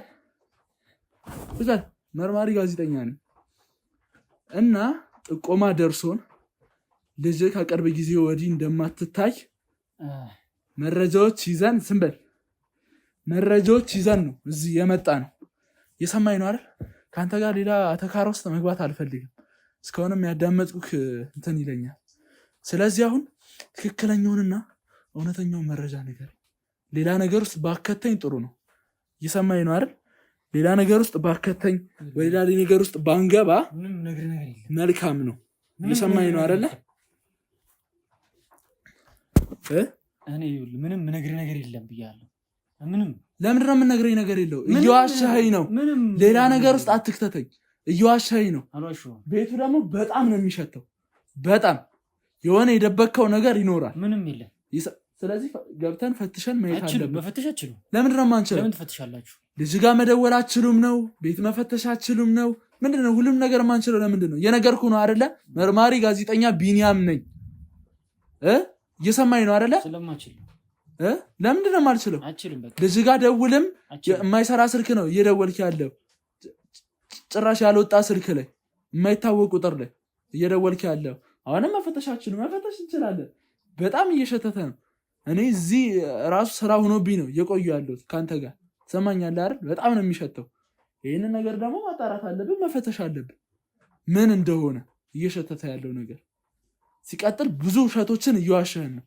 Speaker 4: ቁጭ በል። መርማሪ ጋዜጠኛ ነኝ እና ጥቆማ ደርሶን ልጅ ከቅርብ ጊዜ ወዲህ እንደማትታይ መረጃዎች ይዘን ዝም በል መረጃዎች ይዘን ነው እዚህ የመጣ ነው። እየሰማኸኝ ነው አይደል? ከአንተ ጋር ሌላ ተካራ ውስጥ መግባት አልፈልግም። እስካሁንም ያዳመጥኩክ እንትን ይለኛል። ስለዚህ አሁን ትክክለኛውንና እውነተኛውን መረጃ ነገር ሌላ ነገር ውስጥ ባከተኝ ጥሩ ነው። እየሰማኸኝ ነው አይደል? ሌላ ነገር ውስጥ ባከተኝ ወይ ሌላ ነገር ውስጥ ባንገባ መልካም ነው። እየሰማኸኝ ነው አይደለ?
Speaker 3: እኔ ምንም ነግሬህ ነገር የለም ብያለሁ። ምንም
Speaker 4: ለምንድን ነው የምነግረኝ ነገር የለው? እየዋሸኸኝ ነው። ሌላ ነገር ውስጥ አትክተተኝ። እየዋሸኸኝ ነው። ቤቱ ደግሞ በጣም ነው የሚሸተው። በጣም የሆነ የደበቅከው ነገር ይኖራል።
Speaker 3: ምንም የለም።
Speaker 4: ስለዚህ ገብተን ፈትሸን ማየት አለብን።
Speaker 3: መፈተሽ አትችሉም።
Speaker 4: ለምንድን ነው የማንችለው?
Speaker 3: ለምን ትፈትሻላችሁ?
Speaker 4: ልጅ ጋር መደወል አትችሉም ነው? ቤት መፈተሽ አትችሉም ነው? ምንድን ነው ሁሉም ነገር የማንችለው? ለምንድን ነው? የነገርኩህ ነው አይደለ? መርማሪ ጋዜጠኛ ቢኒያም ነኝ። እየሰማኸኝ ነው አይደለ?
Speaker 3: ስለማችል
Speaker 4: ለምንድን ነው የማልችለው? ልጅ ጋር ደውልም የማይሰራ ስልክ ነው እየደወልክ ያለው። ጭራሽ ያልወጣ ስልክ ላይ የማይታወቅ ቁጥር ላይ እየደወልክ ያለው። አሁንም መፈተሻችን መፈተሽ እንችላለን። በጣም እየሸተተ ነው። እኔ እዚህ ራሱ ስራ ሆኖብኝ ነው እየቆዩ ያለሁት ከአንተ ጋር። ትሰማኛለህ አይደል? በጣም ነው የሚሸተው። ይህንን ነገር ደግሞ ማጣራት አለብን፣ መፈተሽ አለብን ምን እንደሆነ እየሸተተ ያለው ነገር። ሲቀጥል ብዙ ውሸቶችን እየዋሸህን ነው።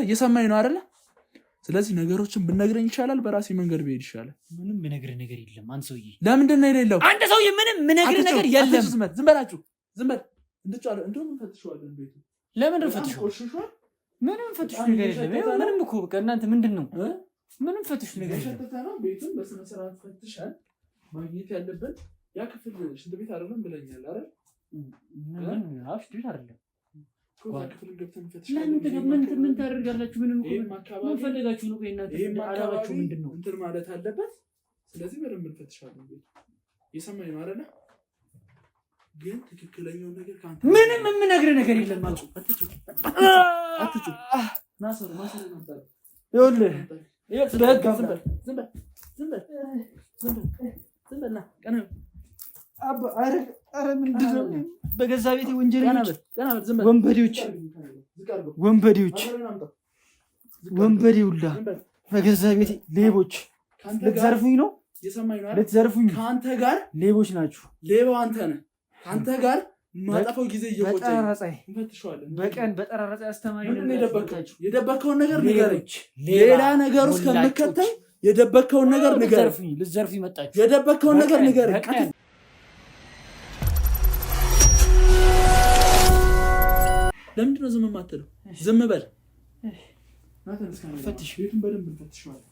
Speaker 4: እየሰማኝ ነው አይደለ? ስለዚህ ነገሮችን ብነግረኝ ይሻላል፣ በራሴ መንገድ ብሄድ ይሻላል።
Speaker 3: ምንም ብነግርህ ነገር የለም። አንተ ሰውዬ
Speaker 4: ለምንድን ነው የሌለው?
Speaker 3: አንተ ሰውዬ ምንም ብነግርህ ነገር የለም።
Speaker 4: ዝም በላችሁ፣ ዝም በል። እንደውም እንፈትሸዋለን ቤቱ።
Speaker 3: ለምን እንፈትሸው? ምንም ፈትሽ ነገር የለም። ምንም እኮ በቃ እናንተ ምንድን ነው ምንም ፈትሽ ነገር
Speaker 4: የለም። ቤቱን በስነ ስርዓት ፈትሸን ማግኘት ያለብን ያ ክፍል ሽንት ቤት አይደለም ብለኛል አይደል?
Speaker 3: ሽንት ቤት አይደለም።
Speaker 4: ምን
Speaker 3: ታደርጋላችሁ? ምንም ምን ፈለጋችሁ ነው? አላባችሁ ምንድን ነው
Speaker 4: እንትን ማለት አለበት። ስለዚህ በደንብ እንፈትሻለን ቤቱ። የሰማኝ ነው አይደለ? ግን ትክክለኛውን ነገር ካንተ
Speaker 3: ምንም የምነግርህ ነገር የለም ማለት ነው።
Speaker 4: አትጩ ናሰር ነበር።
Speaker 3: ይኸውልህ በገዛ ቤቴ ወንበዴዎች ወንበዴ ሁላ በገዛ ቤቴ ሌቦች ልትዘርፉኝ ነው። ልትዘርፉኝ
Speaker 4: ከአንተ ጋር
Speaker 3: ሌቦች ናችሁ።
Speaker 4: ሌባው አንተ ነህ። ከአንተ ጋር ማጠፋው ጊዜ እየቆጨኝ
Speaker 3: በቀን በጠራራ ፀሐይ አስተማሪ
Speaker 4: የደበከውን ነገር ንገረኝ። ሌላ ነገር ውስጥ ከምከተል የደበከውን ነገር ንገረኝ።
Speaker 3: ልትዘርፉኝ መጣችሁ።
Speaker 4: የደበከውን ነገር ንገረኝ። ለምንድን ነው ዝም የማትለው? ዝም በል። ፈትሽ፣ ቤቱን በደንብ እንፈትሸዋለን።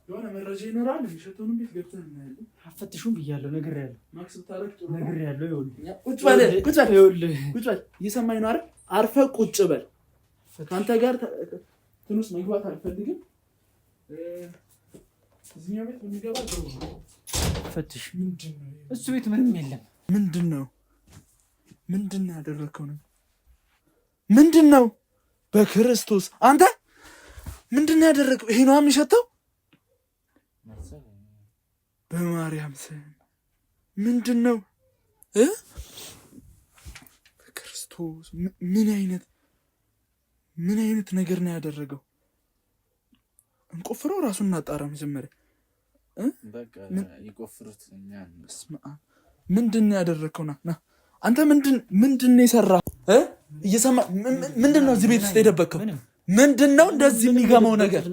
Speaker 4: የሆነ መረጃ ይኖራል። የሚሸተውን ቤት ገብተን እናያለን።
Speaker 3: አፈትሹም ብያለሁ፣ ነግሬያለሁ።
Speaker 4: ማክስ ብታረግ ጥሩ
Speaker 3: ነግሬያለሁ።
Speaker 4: ቁጭ በል፣ ቁጭ በል፣ ቁጭ በል። እየሰማኝ ነው አይደል? አርፈህ ቁጭ በል። ከአንተ ጋር ትንሽ መግባት አልፈልግም። እዚህኛው ቤት የሚገባ ጥሩ ነው።
Speaker 3: ፈትሽ። ምንድን ነው እሱ ቤት? ምንም የለም።
Speaker 4: ምንድን ነው ያደረግከው ነው? ምንድን ነው? በክርስቶስ አንተ ምንድን ነው ያደረግከው? ይሄ ነው የሚሸተው። በማርያም ስም ምንድን ነው? በክርስቶስ ምን አይነት ነገር ነው ያደረገው? እንቆፍረው፣ ራሱን እናጣራ መጀመሪያ።
Speaker 3: ይቆፍሩት።
Speaker 4: ምንድን ነው ያደረግከው? ና አንተ ምንድን ነው የሰራው? ምንድን ነው እዚህ ቤት ውስጥ የደበቅከው? ምንድን ነው እንደዚህ የሚገመው ነገር?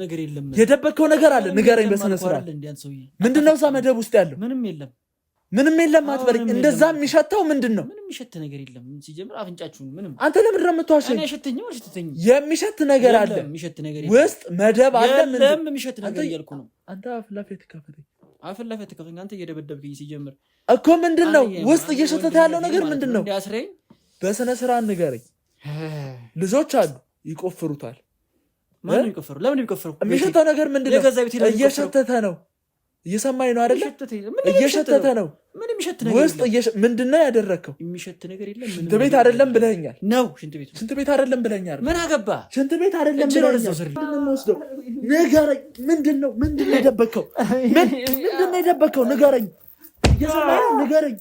Speaker 4: የደበቅከው ነገር አለ፣ ንገረኝ በስነ ስርዓት። ምንድን ነው እዛ መደብ ውስጥ ያለው?
Speaker 3: ምንም የለም።
Speaker 4: ምንም የለም አትበለኝ። እንደዛ የሚሸተው ምንድነው?
Speaker 3: ምንም የሚሸት ነገር የለም። ሲጀምር አፍንጫችሁ ምንም
Speaker 4: አንተ ለምን ረምቷሽ?
Speaker 3: እኔ አሸተኝ ወልሽ ተተኝ
Speaker 4: የሚሸት ነገር አለ።
Speaker 3: የሚሸት ነገር የለም።
Speaker 4: ውስጥ መደብ አለ።
Speaker 3: ምንም የሚሸት ነገር እያልኩ ነው።
Speaker 4: አንተ አፍላፈት ከፈተኝ
Speaker 3: አፍላፈት ከፈተኝ አንተ እየደበደብከኝ ሲጀምር
Speaker 4: እኮ ምንድነው? ውስጥ እየሸተተ ያለው ነገር ምንድነው?
Speaker 3: እንዲያስረኝ
Speaker 4: በስነ ስርዓት ንገረኝ። ልጆች አሉ ይቆፍሩታል።
Speaker 3: ማን ይቆፍሩ? ለምን ይቆፍሩ?
Speaker 4: የሚሸተው ነገር ምንድነው? እየሸተተ ነው። እየሰማኝ ነው አይደል? እየሸተተ ነው።
Speaker 3: ምን የሚሸት ነገር
Speaker 4: ውስጥ ምንድነው ያደረከው?
Speaker 3: የሚሸት ነገር የለም።
Speaker 4: ሽንት ቤት አይደለም ብለኛል
Speaker 3: ነው።
Speaker 4: ሽንት ቤት አይደለም ብለኛል።
Speaker 3: ምን አገባ?
Speaker 4: ሽንት ቤት አይደለም ብለኛል። ንገረኝ። ምንድነው የደበከው? ምንድነው የደበከው? ንገረኝ። እየሰማኝ ነው። ንገረኝ።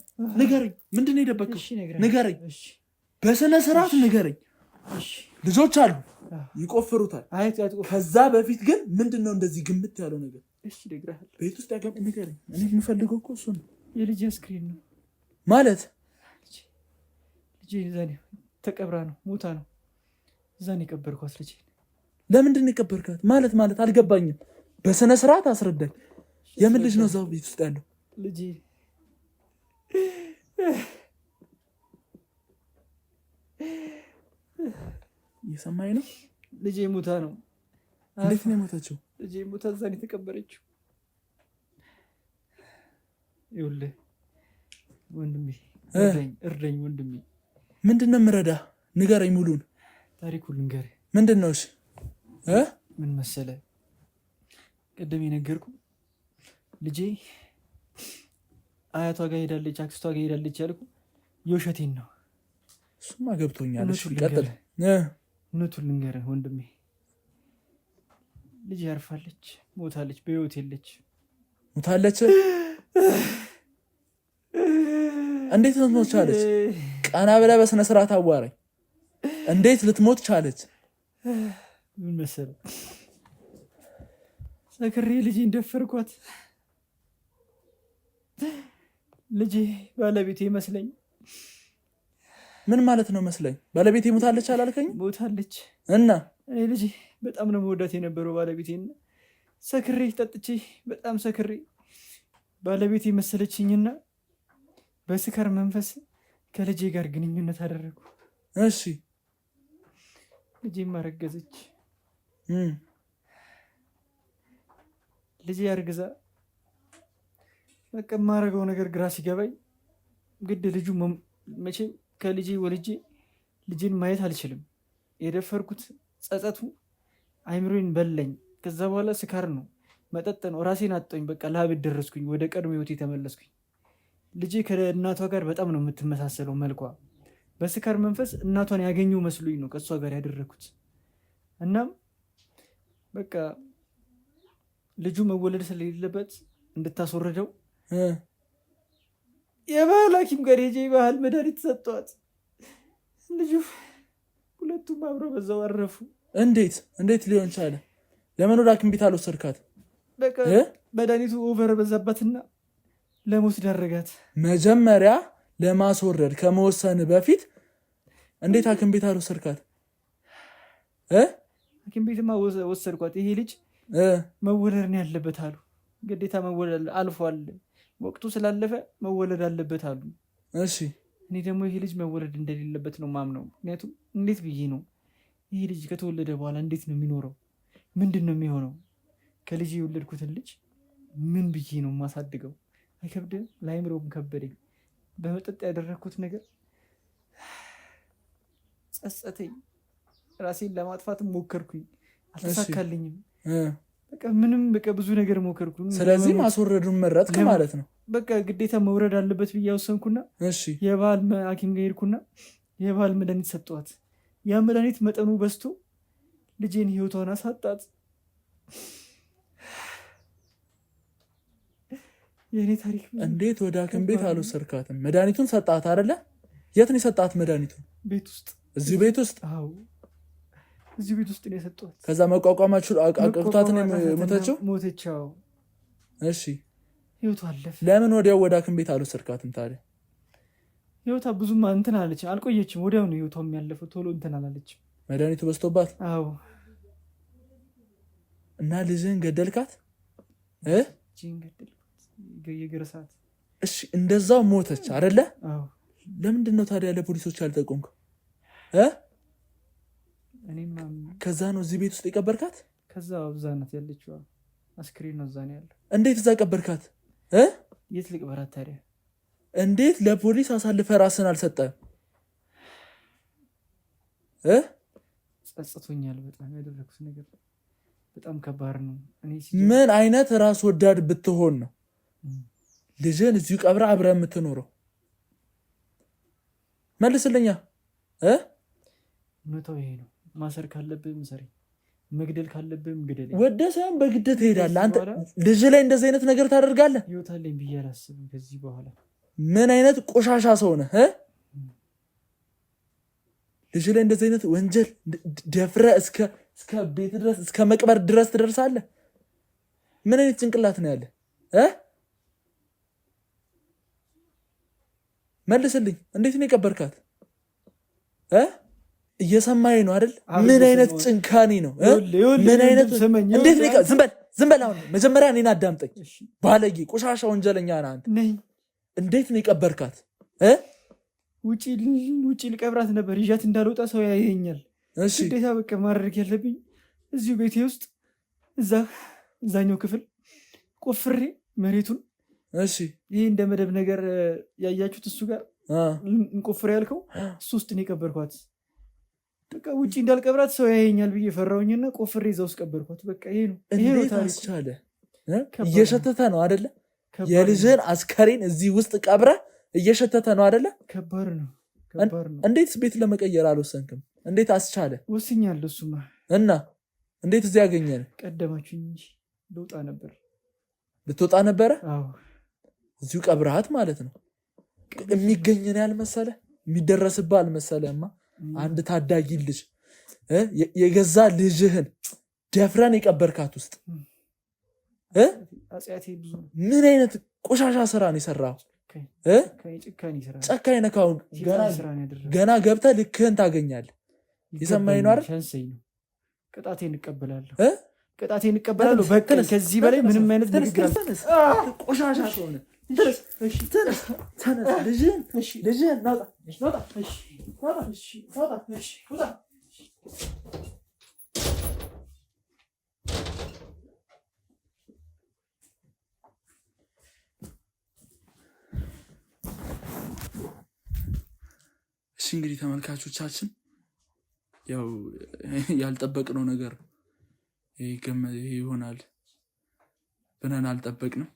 Speaker 4: ምንድነው የደበከው? ንገረኝ። በስነ ስርዓት ንገረኝ። ልጆች አሉ ይቆፍሩታል። ከዛ በፊት ግን ምንድነው እንደዚህ ግምት ያለው ነገር?
Speaker 3: እሺ ደግራል።
Speaker 4: ቤት ውስጥ ያገም ንገረኝ። እኔ የምፈልገው እኮ እሱ ነው።
Speaker 3: የልጅ አስክሬን ነው
Speaker 4: ማለት
Speaker 3: ልጅ ዛኔ ተቀብራ ነው ሞታ ነው። ዛኔ የቀበርኳት ልጅ።
Speaker 4: ለምንድን ነው የቀበርካት? ማለት አልገባኝም። በስነ ስርዓት አስረዳኝ። የምን ልጅ ነው እዛው ቤት ውስጥ ያለው?
Speaker 3: ልጅ
Speaker 4: እየሰማኝ ነው።
Speaker 3: ልጅ ሞታ ነው።
Speaker 4: እንዴት ነው የሞተችው?
Speaker 3: ልጅ ሞታ እዛ ነው የተቀበረችው። ይኸውልህ ወንድሜ እርዳኝ ወንድሜ።
Speaker 4: ምንድን ነው የምረዳህ? ንገረኝ። ሙሉን
Speaker 3: ታሪኩን ልንገርህ።
Speaker 4: ምንድን ነው? እሺ
Speaker 3: ምን መሰለህ፣ ቅድም የነገርኩህ ልጄ አያቷ ጋር ሄዳለች፣ አክስቷ ጋር ሄዳለች ያልኩህ የውሸቴን ነው።
Speaker 4: እሱማ ገብቶኛል። እሺ ቀጥል።
Speaker 3: እውነቱን ልንገርህ ወንድሜ፣ ልጅ ያርፋለች፣ ሞታለች፣ በህይወት የለች።
Speaker 4: ሞታለች? እንዴት ልትሞት ቻለች? ቀና ብለህ በስነ ስርዓት አዋራኝ። እንዴት ልትሞት ቻለች?
Speaker 3: ምን መሰለህ፣ ሰክሬ ልጄ እንደፈርኳት። ልጄ ባለቤቴ መስለኝ።
Speaker 4: ምን ማለት ነው መስለኝ? ባለቤቴ ሞታለች አላልከኝ?
Speaker 3: ሞታለች።
Speaker 4: እና
Speaker 3: እኔ ልጄ በጣም ነው መወዳት የነበረው ባለቤቴን። ሰክሬ ጠጥቼ በጣም ሰክሬ ባለቤቴ መሰለችኝና በስካር መንፈስ ከልጄ ጋር ግንኙነት አደረጉ።
Speaker 4: እሺ
Speaker 3: ልጄም አረገዘች። ልጄ አርግዛ በቃ የማደርገው ነገር ግራ ሲገባኝ ግድ ልጁ መቼም ከልጄ ወልጄ ልጄን ማየት አልችልም። የደፈርኩት ጸጸቱ አይምሮን በለኝ። ከዛ በኋላ ስካር ነው፣ መጠጥ ነው፣ ራሴን አጠኝ። በቃ ለአብድ ደረስኩኝ፣ ወደ ቀድሞ ህይወቴ ተመለስኩኝ። ልጄ ከእናቷ ጋር በጣም ነው የምትመሳሰለው መልኳ። በስካር መንፈስ እናቷን ያገኘው መስሎኝ ነው ከእሷ ጋር ያደረኩት። እናም በቃ ልጁ መወለድ ስለሌለበት እንድታስወርደው የባህል ሐኪም ጋር ሄጄ የባህል መድኃኒት ሰጠዋት። ልጁ ሁለቱም አብረው በዛው አረፉ። እንዴት ሊሆን ቻለ? ለምን ወደ ሐኪም ቤት አልወሰድካት? በቃ መድኃኒቱ ኦቨር በዛባትና ለሞት ዳረጋት።
Speaker 4: መጀመሪያ ለማስወረድ ከመወሰን በፊት እንዴት ሐኪም ቤት አልወሰድካት?
Speaker 3: ሐኪም ቤትማ ወሰድኳት። ይሄ ልጅ መወለድ ነው ያለበት አሉ። ግዴታ መወለድ አልፏል፣ ወቅቱ ስላለፈ መወለድ አለበት አሉ።
Speaker 4: እሺ
Speaker 3: እኔ ደግሞ ይሄ ልጅ መወለድ እንደሌለበት ነው ማምነው። ምክንያቱም እንዴት ብዬ ነው ይሄ ልጅ ከተወለደ በኋላ እንዴት ነው የሚኖረው? ምንድን ነው የሚሆነው? ከልጅ የወለድኩትን ልጅ ምን ብዬ ነው የማሳድገው? አይከብድም? ለአይምሮም ከበደኝ። በመጠጥ ያደረግኩት ነገር ጸጸተኝ። ራሴን ለማጥፋትም ሞከርኩኝ፣ አልተሳካልኝም። በቃ ብዙ ነገር ሞከርኩ።
Speaker 4: ስለዚህ ማስወረዱን መረጥክ ማለት ነው።
Speaker 3: በቃ ግዴታ መውረድ አለበት ብዬ ወሰንኩና የባህል ሐኪም ጋር ሄድኩና የባህል መድኃኒት ሰጠዋት። ያ መድኃኒት መጠኑ በዝቶ ልጄን ህይወቷን አሳጣት። የእኔ ታሪክ
Speaker 4: እንዴት ወደ ሐኪም ቤት አልወሰድካትም? መድኃኒቱን ሰጣት አይደለ? የት ነው የሰጣት መድኃኒቱን?
Speaker 3: ቤት ውስጥ።
Speaker 4: እዚሁ ቤት ውስጥ?
Speaker 3: አዎ እዚሁ ቤት ውስጥ ነው የሰጧት።
Speaker 4: ከዛ መቋቋማችሁ አቅቷት ነው የሞተችው?
Speaker 3: ሞተችው።
Speaker 4: እሺ
Speaker 3: ህይወቷ አለፈ።
Speaker 4: ለምን ወዲያው ወደ ሐኪም ቤት አልወሰድካትም ታዲያ?
Speaker 3: ህይወቷ ብዙም እንትን አለች፣ አልቆየችም። ወዲያው ነው ህይወቷ የሚያለፈው፣ ቶሎ እንትን አላለችም።
Speaker 4: መድኃኒቱ በዝቶባት?
Speaker 3: አዎ።
Speaker 4: እና ልጅህን ገደልካት?
Speaker 3: ልጅህን ገደልኩት። የግርሳት
Speaker 4: እሺ እንደዛው ሞተች አይደለ? ለምንድን ነው ታዲያ ለፖሊሶች ያልጠቆምከው? ከዛ ነው እዚህ ቤት ውስጥ የቀበርካት?
Speaker 1: ከዛ እዛ ናት ያለችው። አስክሬን ነው እዛ ነው ያለው። እንዴት
Speaker 4: እዛ ቀበርካት?
Speaker 1: የት ልቅበራት ታዲያ?
Speaker 4: እንዴት ለፖሊስ አሳልፈ ራስን አልሰጠህም?
Speaker 1: ጸጽቶኛል በጣም ያደረኩት ነገር በጣም ከባድ ነው።
Speaker 4: ምን አይነት ራስ ወዳድ ብትሆን ነው ልጅን እዚሁ ቀብራ አብረህ የምትኖረው? መልስልኛ።
Speaker 1: እውነታው ይሄ ነው። ማሰር ካለብህ ምሰሪ፣ መግደል ካለብህ ግደል።
Speaker 4: ወደ ሳይሆን በግድ ትሄዳለህ አንተ። ልጅ ላይ እንደዚህ አይነት ነገር ታደርጋለህ?
Speaker 1: ህይወት አለኝ ብዬ አላስብም ከዚህ በኋላ።
Speaker 4: ምን አይነት ቆሻሻ ሰው ነህ? ልጅ ላይ እንደዚህ አይነት ወንጀል ደፍረህ እስከ ቤት ድረስ እስከ መቅበር ድረስ ትደርሳለህ? ምን አይነት ጭንቅላት ነው ያለህ? መልስልኝ። እንዴት ነው የቀበርካት? እየሰማኸኝ ነው አይደል? ምን አይነት ጭንካኔ ነው? ምን አይነት እንዴት ነው? ዝም በል አሁን መጀመሪያ እኔን አዳምጠኝ። ባለጌ ቆሻሻ ወንጀለኛ ነህ አንተ። እንዴት ነው የቀበርካት?
Speaker 1: ውጪ ልቀብራት ነበር። ይዣት እንዳልወጣ ሰው ያየኛል። ግዴታ በቃ ማድረግ ያለብኝ እዚሁ ቤቴ ውስጥ እዛኛው ክፍል ቆፍሬ መሬቱን ይሄ እንደ መደብ ነገር ያያችሁት እሱ ጋር እንቆፍሬ ያልከው እሱ ውስጥ ነው የቀበርኳት። በቃ ውጪ እንዳልቀብራት ሰው ያየኛል ብዬ ፈራሁኝና ቆፍሬ እዛ ውስጥ ቀበርኳት። በቃ ይሄ ነው
Speaker 4: ታስቻለ። እየሸተተ ነው አይደለ? የልጅን አስከሬን እዚህ ውስጥ ቀብረ እየሸተተ ነው አይደለ?
Speaker 1: ከባድ ነው።
Speaker 4: እንዴት ቤት ለመቀየር አልወሰንክም? እንዴት አስቻለ?
Speaker 1: ወስኛለሁ። እሱማ
Speaker 4: እና እንዴት እዚህ ያገኘን?
Speaker 1: ቀደማችሁኝ እንጂ
Speaker 4: ልትወጣ ነበረ?
Speaker 1: አዎ
Speaker 4: እዚሁ ቀብረሃት ማለት ነው። የሚገኝን ያልመሰለ የሚደረስብህ አልመሰለማ። አንድ ታዳጊ ልጅ የገዛ ልጅህን ደፍረን የቀበርካት ውስጥ ምን አይነት ቆሻሻ ስራ ነው የሰራው? ጨካኝ ነህ። ካሁን ገና ገብተህ ልክህን ታገኛለህ። የሰማኸኝ ነው አይደል?
Speaker 1: ቅጣቴን እቀበላለሁ። በቃ ከዚህ በላይ ምንም አይነት ንግግር
Speaker 4: ቆሻሻ ሰው ነህ። ልጅህን ናውጣ። እሺ እንግዲህ ተመልካቾቻችን ያው ያልጠበቅነው ነገር ይሄ ይሆናል ብለን አልጠበቅንም።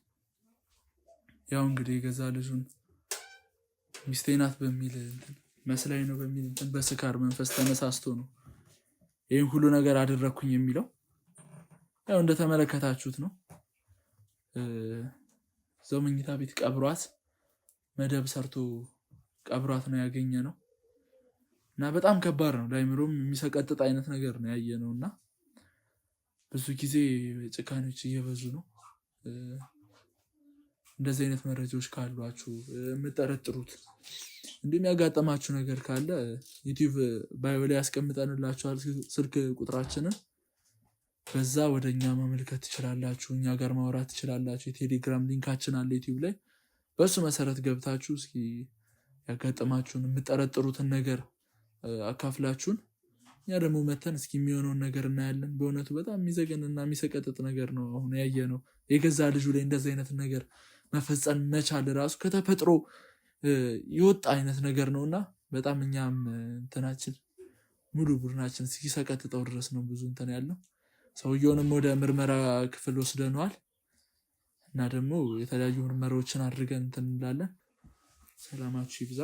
Speaker 4: ያው እንግዲህ የገዛ ልጁን ሚስቴ ናት በሚል መስላይ ነው በሚል በስካር መንፈስ ተነሳስቶ ነው ይሄን ሁሉ ነገር አደረኩኝ የሚለው። ያው እንደተመለከታችሁት ነው። እዛው መኝታ ቤት ቀብሯት መደብ ሰርቶ ቀብሯት ነው ያገኘ ነው። እና በጣም ከባድ ነው። ለአይምሮም የሚሰቀጥጥ አይነት ነገር ነው ያየነውና ብዙ ጊዜ ጭካኔዎች እየበዙ ነው። እንደዚህ አይነት መረጃዎች ካሏችሁ የምጠረጥሩት እንዲሁም ያጋጠማችሁ ነገር ካለ ዩቲዩብ ባዮ ላይ ያስቀምጠንላችኋል ስልክ ቁጥራችንን። በዛ ወደኛ ማመልከት ትችላላችሁ፣ እኛ ጋር ማውራት ትችላላችሁ። የቴሌግራም ሊንካችን አለ ዩቲዩብ ላይ። በሱ መሰረት ገብታችሁ እስኪ ያጋጠማችሁን የምጠረጥሩትን ነገር አካፍላችሁን እኛ ደግሞ መተን እስኪ የሚሆነውን ነገር እናያለን። በእውነቱ በጣም የሚዘገንና የሚሰቀጥጥ ነገር ነው አሁን ያየነው። የገዛ ልጁ ላይ እንደዚህ አይነት ነገር መፈጸም መቻል ራሱ ከተፈጥሮ የወጣ አይነት ነገር ነውና በጣም እኛም እንትናችን ሙሉ ቡድናችን ሲሰቀጥጠው ድረስ ነው ብዙ እንትን ያለው። ሰውየውንም ወደ ምርመራ ክፍል ወስደነዋል እና ደግሞ የተለያዩ ምርመራዎችን አድርገን እንትን እንላለን። ሰላማችሁ ይብዛ።